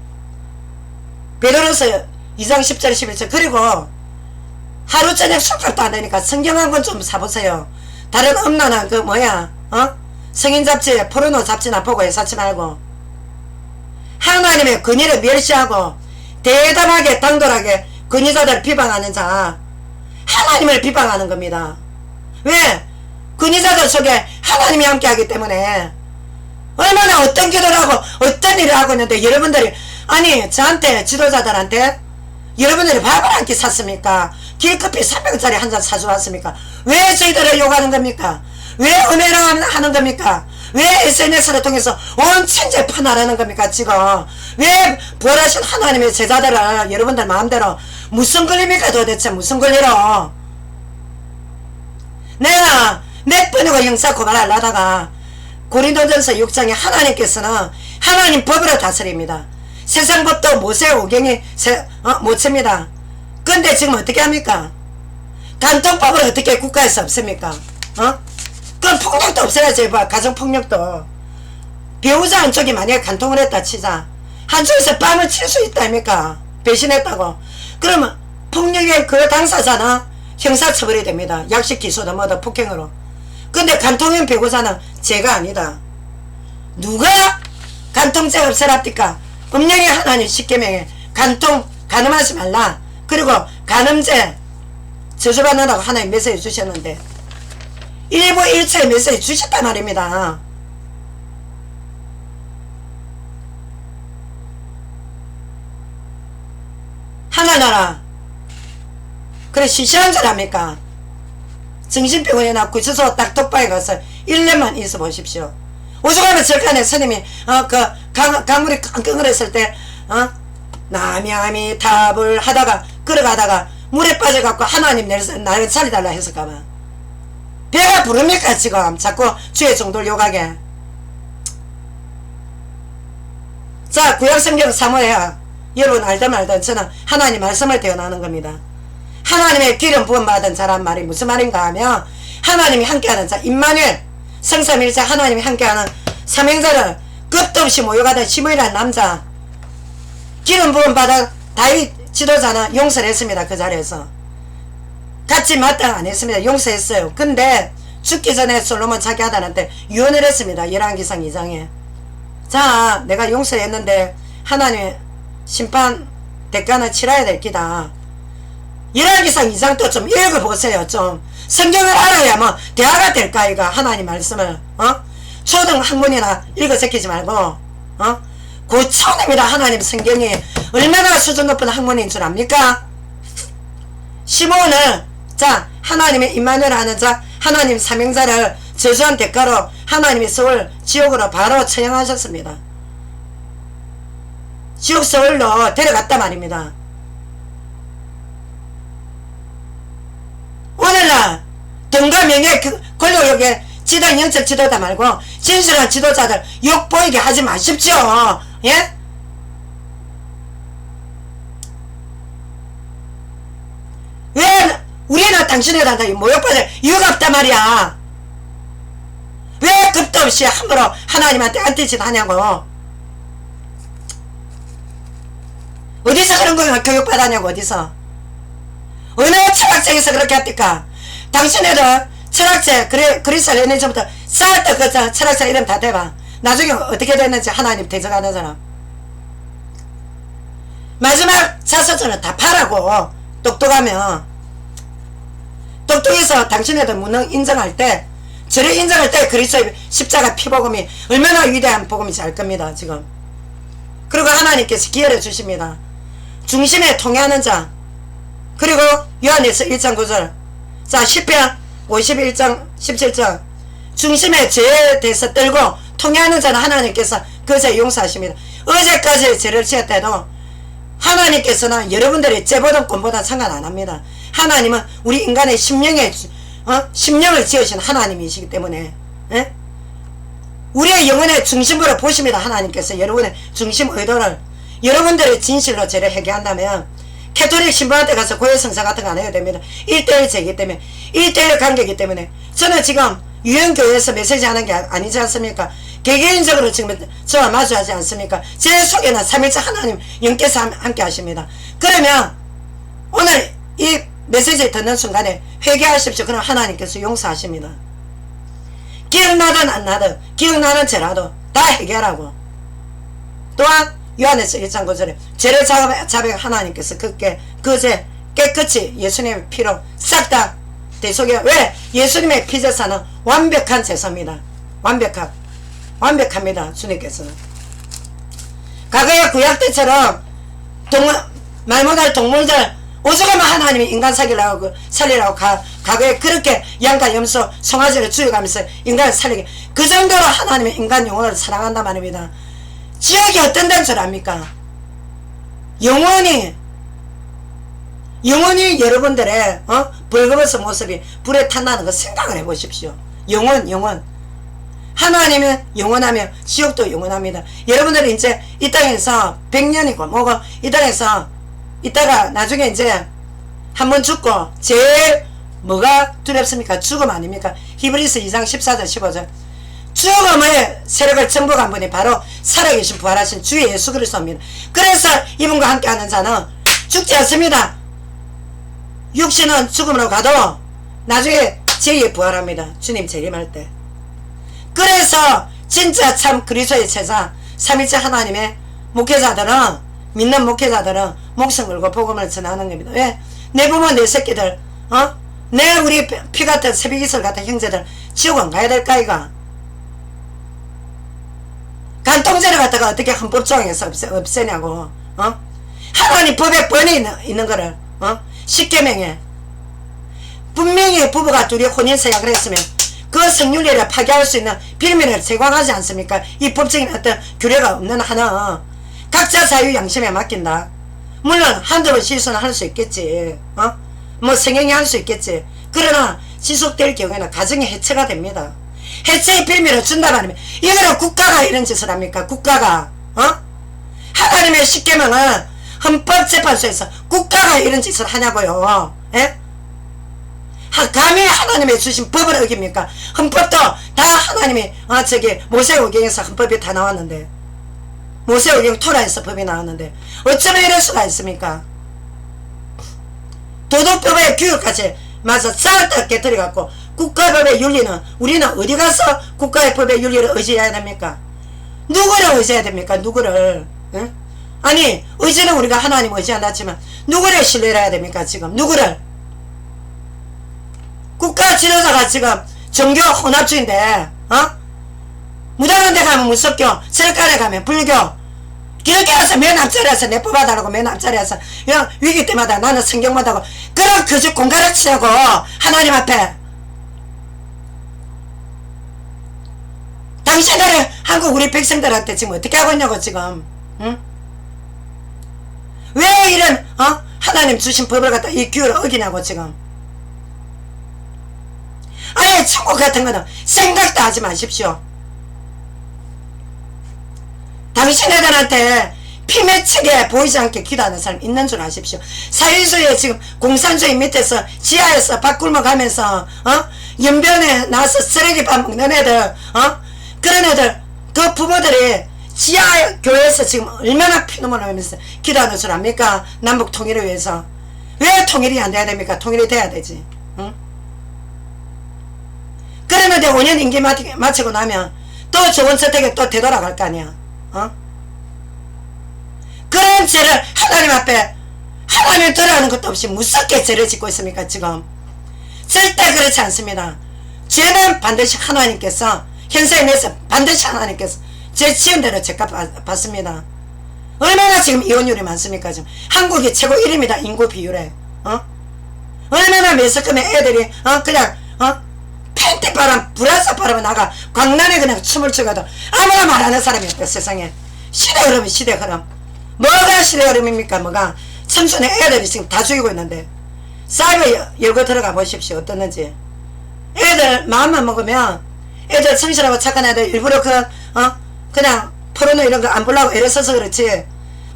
베드로서 2장 10절 11절 그리고 하루 저녁 술값도 안 되니까 성경 한 권 좀 사보세요. 다른 엄란한 그 뭐야 성인 잡지 포르노 잡지나 보고 사지 말고 하나님의 근위를 멸시하고 대담하게 당돌하게 근위자들 비방하는 자 하나님을 비방하는 겁니다. 왜? 근위자들 속에 하나님이 함께하기 때문에 얼마나 어떤 기도를 하고 어떤 일을 하고 있는데 여러분들이 아니 저한테 지도자들한테 여러분들이 밥을 한 끼 샀습니까? 길커피 300원짜리 한 잔 사주왔습니까? 왜 저희들을 욕하는 겁니까? 왜 음해를 하는 겁니까? 왜 SNS를 통해서 온 천재 판하라는 겁니까? 지금 왜 부활하신 하나님의 제자들을 여러분들 마음대로 무슨 권리입니까? 도대체 무슨 권리로 내가 몇 번이고 형사 고발하려다가 고린도전서 6장에 하나님께서는 하나님 법으로 다스립니다. 세상 법도 모세 오경이 못 칩니다. 근데 지금 어떻게 합니까? 간통법을 어떻게 국가에서 없습니까? 그럼 폭력도 없애야지. 가정폭력도 배우자 한쪽이 만약에 간통을 했다 치자 한쪽에서 뺨을 칠 수 있다 아닙니까? 배신했다고 그러면 폭력의 그 당사자는 형사처벌이 됩니다. 약식 기소도 뭐도 폭행으로. 근데 간통인 배우자는 죄가 아니다. 누가 간통죄 없애랍니까? 음령의 하나님 십계명에 간통 간음하지 말라. 그리고 간음죄 저주받는다고 하나님 메시지 주셨는데 일부 일체의 메시지 주셨단 말입니다. 하나나라 그래 시시한 줄 압니까? 정신병원이나 구치소 딱 독박에 가서 1년만 있어 보십시오. 오죽하면 절간에 스님이 강물이 끙끙거렸을 때 남야미 탑을 하다가 걸어가다가 물에 빠져갖고 하나님 나를 살려달라 했을까봐 배가 부릅니까? 지금 자꾸 주의 정도를 욕하게. 자 구약성경 사모해야 여러분 알든 말든 저는 하나님 말씀을 태어나는 겁니다. 하나님의 기름 부음 받은 자란 말이 무슨 말인가 하면 하나님이 함께하는 자 임마누엘 성삼일체 하나님이 함께하는 삼행자를 끝도 없이 모여가던 시므이라는 남자 기름 부음 받은 다윗 지도자는 용서를 했습니다. 그 자리에서 같이 마땅 안 했습니다. 용서했어요. 근데 죽기 전에 솔로몬 자기 아들한테 유언을 했습니다. 열왕기상 2장에 자 내가 용서했는데 하나님의 심판 대가는 치러야 될 기다. 열왕기상 2장 또 좀 읽어보세요. 좀 성경을 알아야 뭐 대화가 될까 이가 하나님 말씀을 초등 학문이나 읽어 제끼지 말고 고차원입니다. 하나님 성경이 얼마나 수준 높은 학문인 줄 압니까? 시몬을 자 하나님의 임마누엘 하는 자 하나님 삼행자를 저주한 대가로 하나님의 서울 지옥으로 바로 처형하셨습니다. 지옥 서울로 데려갔단 말입니다. 오늘날 돈과 명예 권력욕에 지당 영적 지도자 말고 진실한 지도자들 욕 보이게 하지 마십시오. 예? 왜 우리는 당신에다 모욕받을 이유가 없단 말이야. 왜 급도 없이 함부로 하나님한테 안티짓 하냐고. 어디서 그런 거 교육받았냐고. 어디서 어느 철학책에서 그렇게 합니까? 당신애들 철학책 그리스 레네전부터 쌓았다 그 철학책 이름 다 대봐. 나중에 어떻게 됐는지 하나님 대적하는 사람 마지막 자서전을 다 파라고. 똑똑하면 똑똑해서 당신애들 무능 인정할 때 저를 인정할 때 그리스도의 십자가 피복음이 얼마나 위대한 복음인지 알 겁니다. 지금. 그리고 하나님께서 기회를 주십니다. 중심에 통해하는 자. 그리고 요한에서 1장 9절. 자, 시편 51장 17절. 중심에 죄에 대해서 떨고 통해하는 자는 하나님께서 그 죄 용서하십니다. 어제까지 죄를 지었대도 하나님께서는 여러분들의 죄보다 꼼보다 상관 안 합니다. 하나님은 우리 인간의 심령을 지으신 하나님이시기 때문에 우리의 영혼의 중심으로 보십니다. 하나님께서 여러분의 중심 의도를 여러분들의 진실로 죄를 회개한다면 캐톨릭 신부한테 가서 고해성사 같은 거 안 해야 됩니다. 1대1 죄이기 때문에 1대1 관계이기 때문에 저는 지금 유형교회에서 메시지 하는 게 아니지 않습니까? 개개인적으로 지금 저와 마주하지 않습니까? 제 속에는 삼일째 하나님 영께서 함께 하십니다. 그러면 오늘 이 메시지 듣는 순간에 회개하십시오. 그럼 하나님께서 용서하십니다. 기억나든 안 나든 기억나는 죄라도 다 해결하고 또한 요한에서 1장 9절에 죄를 자백 하나님께서 그 죄 깨끗이 예수님의 피로 싹 다 대속해. 왜? 예수님의 피제사는 완벽한 제사입니다. 완벽합니다. 주님께서는. 과거의 구약 때처럼 말 못할 동물들 오죽하면 하나님이 인간 살리라고 과거에 그렇게 양과 염소 송아지를 죽여가면서 인간을 살리게 그 정도로 하나님이 인간 영혼을 사랑한단 말입니다. 지옥이 어떤 데인 줄 압니까? 영원히 여러분들의 벌거벗은 모습이 불에 탄다는 거 생각을 해보십시오. 영원 하나님은 영원하며 지옥도 영원합니다. 여러분들이 이제 이 땅에서 100년이고 뭐고 이 땅에서 이따가 나중에 이제 한번 죽고 제일 뭐가 두렵습니까? 죽음 아닙니까? 히브리서 2장 14절 15절 죽음의 세력을 정복한 분이 바로 살아계신 부활하신 주 예수 그리스도입니다. 그래서 이분과 함께하는 자는 죽지 않습니다. 육신은 죽음으로 가도 나중에 제2의 부활합니다. 주님 재림할 때. 그래서 진짜 참 그리스도의 제자 삼위일체 하나님의 목회자들은 믿는 목회자들은 목숨 걸고 복음을 전하는 겁니다. 왜? 내 부모 내 새끼들 내 우리 피 같은 새비기설 같은 형제들 지옥 안 가야 될까 이가? 간통죄를 갖다가 어떻게 헌법조항에서 없애냐고. 하나님 법에 번이 있는 거를 십계명에 분명히 부부가 둘이 혼인서약을 했으면 그 성윤리를 파괴할 수 있는 빌미를 제공하지 않습니까? 이 법적인 어떤 규례가 없는 한은 각자 자유 양심에 맡긴다. 물론 한두 번 실수는 할 수 있겠지. 뭐 성행이 할 수 있겠지. 그러나 지속될 경우에는 가정이 해체가 됩니다. 해체의 빌미를 준다 말이면 이거는 국가가 이런 짓을 합니까? 국가가 하나님의 십계명은 헌법재판소에서 국가가 이런 짓을 하냐고요. 예? 감히 하나님의 주신 법을 어깁니까? 헌법도 다 하나님이 모세오경에서 헌법이 다 나왔는데 모세오경 토라에서 법이 나왔는데 어쩌면 이럴 수가 있습니까? 도덕법의 교육까지 맞아 싹 다 깨뜨려갖고 국가법의 윤리는 우리는 어디 가서 국가의 법의 윤리를 의지해야 됩니까? 누구를 의지해야 됩니까? 누구를? 응? 아니 의지는 우리가 하나님 의지한다지만 누구를 신뢰를 해야 됩니까? 지금 누구를? 국가 지도자가 지금 종교 혼합주의인데 무당한 데 가면 무속교, 철간에 가면 불교, 길게 와서 맨 앞자리에서 내 뽑아달라고 맨 앞자리에서 위기 때마다 나는 성경 본다고 그런 그저 공갈을 치라고 하나님 앞에. 당신들은 한국 우리 백성들한테 지금 어떻게 하고 있냐고 지금. 응? 왜 이런 하나님 주신 법을 갖다 이 규율을 어기냐고 지금. 아예 천국 같은 거는 생각도 하지 마십시오. 당신네들한테 피 맺히게 보이지 않게 기도하는 사람 있는 줄 아십시오. 사회주의에 지금 공산주의 밑에서 지하에서 밖굴러 가면서 연변에 나와서 쓰레기밥 먹는 애들 그런 애들 그 부모들이 지하 교회에서 지금 얼마나 피눈물을 흘리면서 기도하는 줄 압니까? 남북 통일을 위해서. 왜 통일이 안 돼야 됩니까? 통일이 돼야 되지. 응? 그러는데 5년 임기 마치고 나면 또 좋은 선택에 또 되돌아갈 거 아니야. 그런 죄를 하나님 앞에 하나님 들어하는 것도 없이 무섭게 죄를 짓고 있습니까 지금? 절대 그렇지 않습니다. 죄는 반드시 하나님께서 현세에 내서 반드시 하나님께서 제 지은 대로 제값 받습니다. 얼마나 지금 이혼율이 많습니까? 지금 한국이 최고 1위입니다. 인구 비율에. 얼마나 매스컴에 애들이 그냥 팬티바람 불안사 바람에 나가 광란에 그냥 춤을 추고도 아무나 말하는 사람이 없다. 세상에. 시대 흐름이 시대 흐름. 뭐가 시대 흐름입니까? 뭐가 청춘의 애들이 지금 다 죽이고 있는데 사이버 열고 들어가 보십시오. 어떻는지. 애들 마음만 먹으면 애들 성실하고 착한 애들 일부러 그냥 포르노 이런 거 안 보려고 애를 써서 그렇지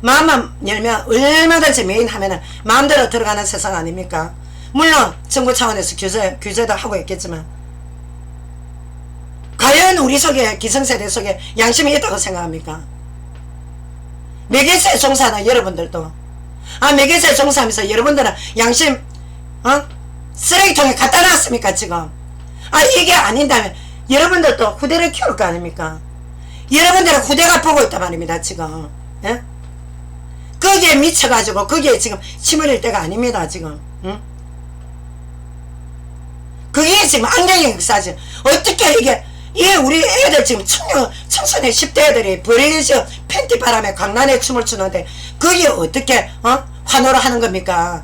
마음만 열면 얼마든지 메인 하면은 마음대로 들어가는 세상 아닙니까? 물론 정부 차원에서 규제도 하고 있겠지만 과연 우리 속에 기성세대 속에 양심이 있다고 생각합니까? 매개세 종사는 여러분들도 매개세 종사하면서 여러분들은 양심 쓰레기통에 갖다 놨습니까 지금? 이게 아닌다면 여러분들도 후대를 키울 거 아닙니까? 여러분들은 후대가 보고 있단 말입니다 지금. 예? 거기에 미쳐가지고 거기에 지금 침 흘릴 때가 아닙니다 지금. 응? 그게 지금 악령의 역사지. 어떻게 이게 우리 애들 지금 청소년 10대 애들이 버리지 팬티 바람에 광란에 춤을 추는데 그게 어떻게 환호를 하는 겁니까?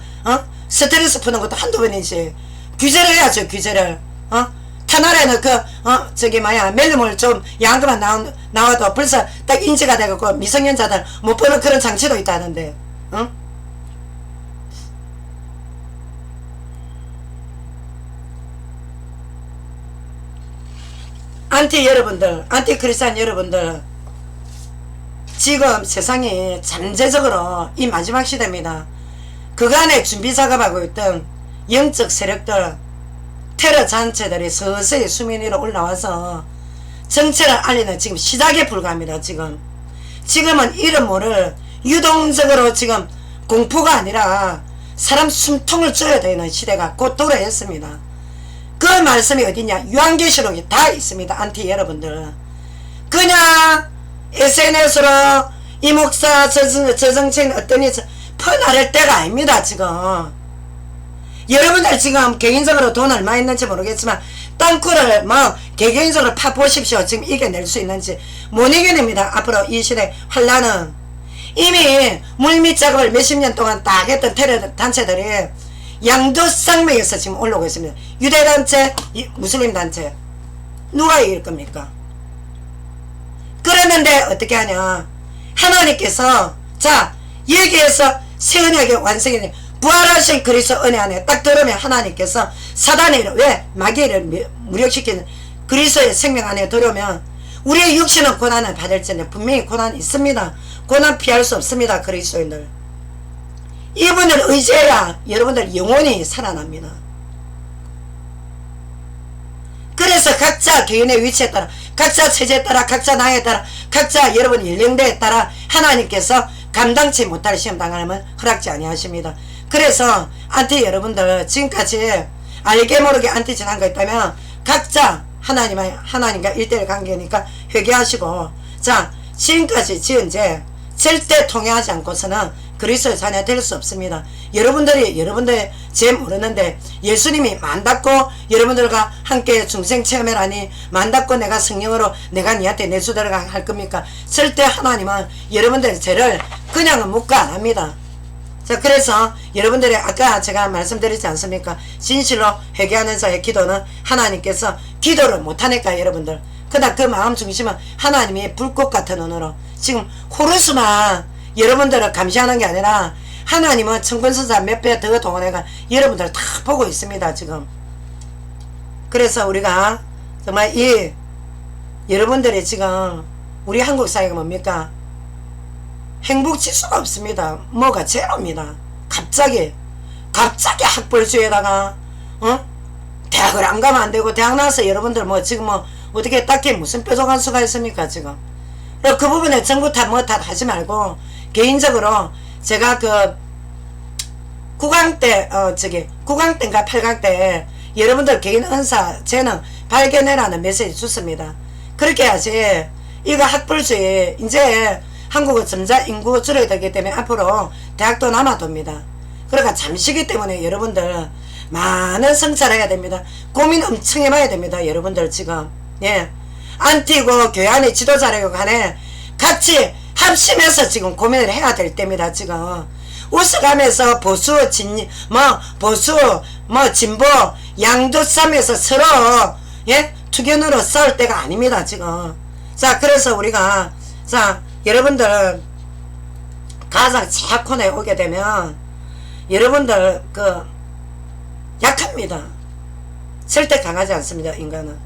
스트레스 푸는 것도 한두 번이지. 규제를 해야죠 규제를. 타나라에는 멜름을 좀 양도만 나와도 벌써 딱 인지가 되고 미성년자들 못 보는 그런 장치도 있다는데. 안티 여러분들, 안티 크리스찬 여러분들, 지금 세상이 잠재적으로 이 마지막 시대입니다. 그간에 준비 작업하고 있던 영적 세력들, 테러 단체들이 서서히 수면 위로 올라와서 정체를 알리는 지금 시작에 불과합니다. 지금은 이름 모를 유동적으로 지금 공포가 아니라 사람 숨통을 쪼야 되는 시대가 곧 도래했습니다. 그 말씀이 어디냐? 요한계시록이 다 있습니다. 안티 여러분들. 그냥 SNS로 이 목사 저 정책 어떠니 퍼나를 때가 아닙니다. 지금 여러분들 지금 개인적으로 돈 얼마 있는지 모르겠지만 땅굴을 개개인적으로 파보십시오. 지금 이겨낼 수 있는지 못 이겨냅니다. 앞으로 이 시대 환란은 이미 물밑 작업을 몇십 년 동안 딱 했던 테러 단체들이 양도쌍맥에서 지금 올라오고 있습니다. 유대단체, 무슬림 단체. 누가 이길 겁니까? 그랬는데 어떻게 하냐? 하나님께서 여기에서 새 언약의 완성이 부활하신 그리스도 은혜 안에 딱 들으면 하나님께서 사단의 왜 마귀를 무력시키는 그리스도의 생명 안에 들어오면 우리의 육신은 고난을 받을지는 분명히 고난이 있습니다. 고난 피할 수 없습니다. 그리스도인들. 이분을 의지해야 여러분들 영혼이 살아납니다. 그래서 각자 개인의 위치에 따라 각자 체제에 따라 각자 나이에 따라 각자 여러분 연령대에 따라 하나님께서 감당치 못할 시험 당하면 허락지 아니하십니다. 그래서 안티 여러분들 지금까지 알게 모르게 안티 지난 거 있다면 각자 하나님과 1대1 관계니까 회개하시고 지금까지 지은 죄 절대 통해하지 않고서는 그리스도의 자녀 될 수 없습니다. 여러분들의 죄 모르는데 예수님이 만닫고 여러분들과 함께 중생 체험해라니 만닫고 내가 성령으로 내가 니한테 내주더라 할 겁니까? 절대 하나님은 여러분들의 죄를 그냥은 묵고 안 합니다. 그래서 여러분들의 아까 제가 말씀드리지 않습니까? 진실로 회개하는 자의 기도는 하나님께서 기도를 못하니까 여러분들. 그러나 그 마음 중심은 하나님이 불꽃 같은 눈으로 지금 호루스만 여러분들을 감시하는 게 아니라 하나님은 청분선사 몇 배 더 동원해가 여러분들 다 보고 있습니다. 지금. 그래서 우리가 정말 여러분들이 지금 우리 한국 사회가 뭡니까? 행복지수가 없습니다. 뭐가 제로입니다. 갑자기 학벌주의에다가 대학을 안 가면 안 되고 대학 나와서 여러분들 지금 어떻게 딱히 무슨 뾰족한 수가 있습니까 지금. 그 부분에 정부 탓 하지 말고 개인적으로 제가 구강 때인가 8강 때 여러분들 개인 은사 재능 발견해라는 메시지 줬습니다. 그렇게 해야지 이거 학벌주의 이제 한국은 점자 인구 줄어들기 때문에 앞으로 대학도 남아돕니다. 그러니까 잠시기 때문에 여러분들 많은 성찰해야 됩니다. 고민 엄청 해봐야 됩니다. 여러분들 지금 예 안티고 교회 안에 지도자라고 간에 같이 합심해서 지금 고민을 해야 될 때입니다. 지금 웃어가면서 보수 진보 양두쌈에서 서로 예 투견으로 싸울 때가 아닙니다. 지금 자 그래서 우리가 자 여러분들 가장 차코너에 오게 되면 여러분들 약합니다. 절대 강하지 않습니다. 인간은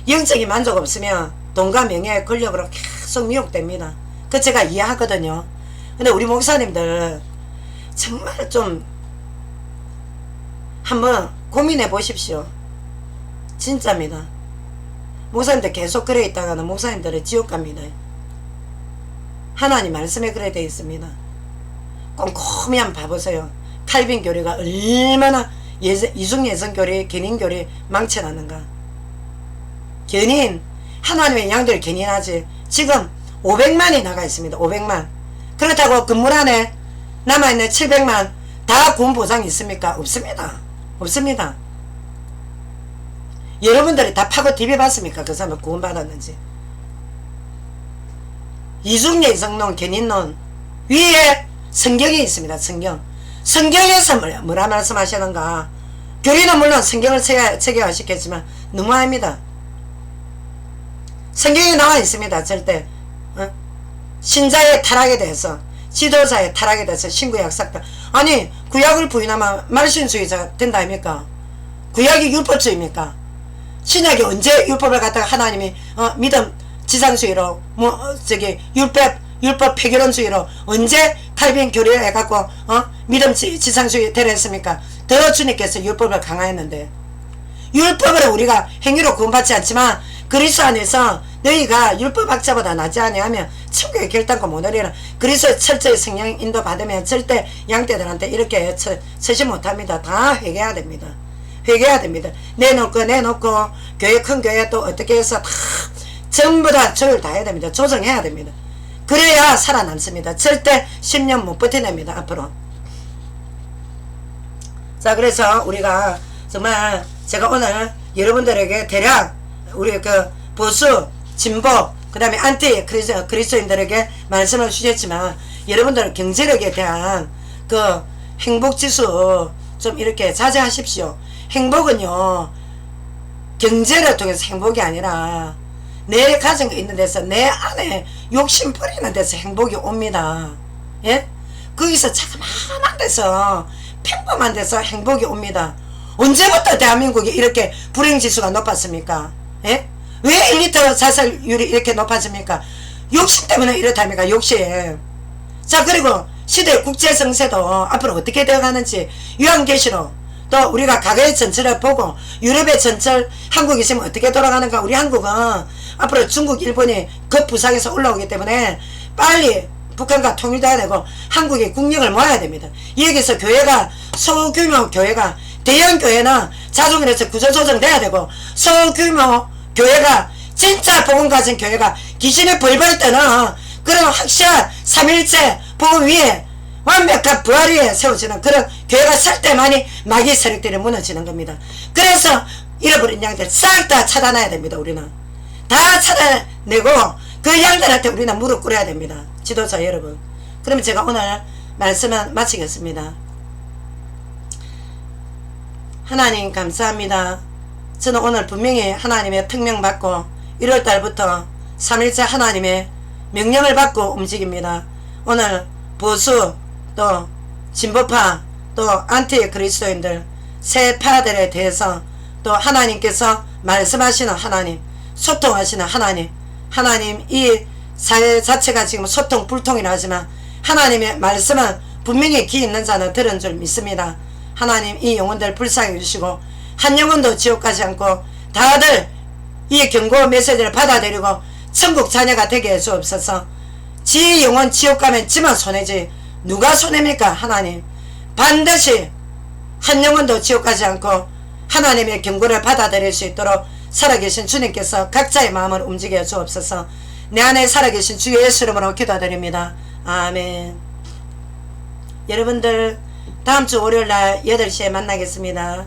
영적인 만족 없으면 돈과 명예 권력으로 계속 미혹됩니다. 그 제가 이해하거든요. 근데 우리 목사님들 정말 좀 한번 고민해 보십시오. 진짜입니다. 목사님들 계속 그래 있다가는 목사님들은 지옥 갑니다. 하나님 말씀에 그래 되어 있습니다. 꼼꼼히 한번 봐보세요. 칼빈 교리가 얼마나 이중예성교리 견인교리 망쳐놨는가. 견인 하나님의 양들 견인하지 지금 500만이 나가 있습니다. 500만 그렇다고 건물 안에 남아있는 700만 다 구원 보장이 있습니까? 없습니다. 없습니다. 여러분들이 다 파고 디벼봤습니까? 그 사람 구원 받았는지. 이중예성론 견인론 위에 성경이 있습니다. 성경에서 뭐라 말씀하시는가. 교리는 물론 성경을 체계화시켰지만 너무합니다. 성경에 나와 있습니다. 절대 신자의 타락에 대해서 지도자의 타락에 대해서 신구약삭다. 아니 구약을 부인하면 말신주의자 된다 아닙니까? 구약이 율법주의입니까? 신약이 언제 율법을 갖다가 하나님이 믿음 지상주의로 율법 폐결론주의로 언제 칼빈 교리를 해갖고 믿음 지상주의 되랬습니까? 더 주님께서 율법을 강화했는데 율법으로 우리가 행위로 구원받지 않지만 그리스도 안에서 너희가 율법학자보다 낫지 아니하면 천국의 결단코 못 오리라. 그리스도의 철저히 성령 인도 받으면 절대 양떼들한테 이렇게 처지 못합니다. 다 회개해야 됩니다. 회개해야 됩니다. 내놓고 교회 큰 교회 또 어떻게 해서 다 전부 다 조율 다 해야 됩니다. 조정해야 됩니다. 그래야 살아남습니다. 절대 10년 못 버텨냅니다. 앞으로. 자 그래서 우리가 정말 제가 오늘 여러분들에게 대략 우리 보수 진보 그 다음에 안티 그리스도인들에게 말씀을 주셨지만 여러분들 경제력에 대한 행복지수 좀 이렇게 자제하십시오. 행복은요 경제를 통해서 행복이 아니라 내 가진 거 있는 데서 내 안에 욕심 버리는 데서 행복이 옵니다. 예? 거기서 자그마한 데서 평범한 데서 행복이 옵니다. 언제부터 대한민국이 이렇게 불행지수가 높았습니까? 예? 왜 1리터 자살률이 이렇게 높아집니까? 욕심 때문에 이렇답니까? 욕심. 자 그리고 시대 국제정세도 앞으로 어떻게 되어가는지 유한계시록 또 우리가 과거의 전철을 보고 유럽의 전철 한국이 있으면 어떻게 돌아가는가. 우리 한국은 앞으로 중국 일본이 급부상해서 올라오기 때문에 빨리 북한과 통일돼야 되고 한국의 국력을 모아야 됩니다. 여기서 교회가 소규모 교회가 대형 교회는 자동으로 해서 구조조정 돼야 되고 소규모 교회가 진짜 복음 가진 교회가 귀신의 벌벌 때는 그런 확실한 3일째 복음 위에 완벽한 부활 위에 세워지는 그런 교회가 설 때만이 마귀 세력들이 무너지는 겁니다. 그래서 잃어버린 양들 싹 다 차단해야 됩니다. 우리는 다 차단내고 그 양들한테 우리는 무릎 꿇어야 됩니다. 지도자 여러분. 그러면 제가 오늘 말씀은 마치겠습니다. 하나님 감사합니다. 저는 오늘 분명히 하나님의 특명 받고 1월달부터 3일째 하나님의 명령을 받고 움직입니다. 오늘 보수 또 진보파 또 안티 그리스도인들 새 파들에 대해서 또 하나님께서 말씀하시는 하나님 소통하시는 하나님 이 사회 자체가 지금 소통 불통이라 하지만 하나님의 말씀은 분명히 귀 있는 자는 들은 줄 믿습니다. 하나님 이 영혼들 불쌍히 주시고 한 영혼도 지옥 가지 않고 다들 이 경고 메시지를 받아들이고 천국 자녀가 되게 해주옵소서. 지 영혼 지옥 가면 지만 손해지 누가 손해입니까? 하나님 반드시 한 영혼도 지옥 가지 않고 하나님의 경고를 받아들일 수 있도록 살아계신 주님께서 각자의 마음을 움직여 주옵소서. 내 안에 살아계신 주 예수 이름으로 기도드립니다. 아멘. 여러분들 다음 주 월요일 날 8시에 만나겠습니다.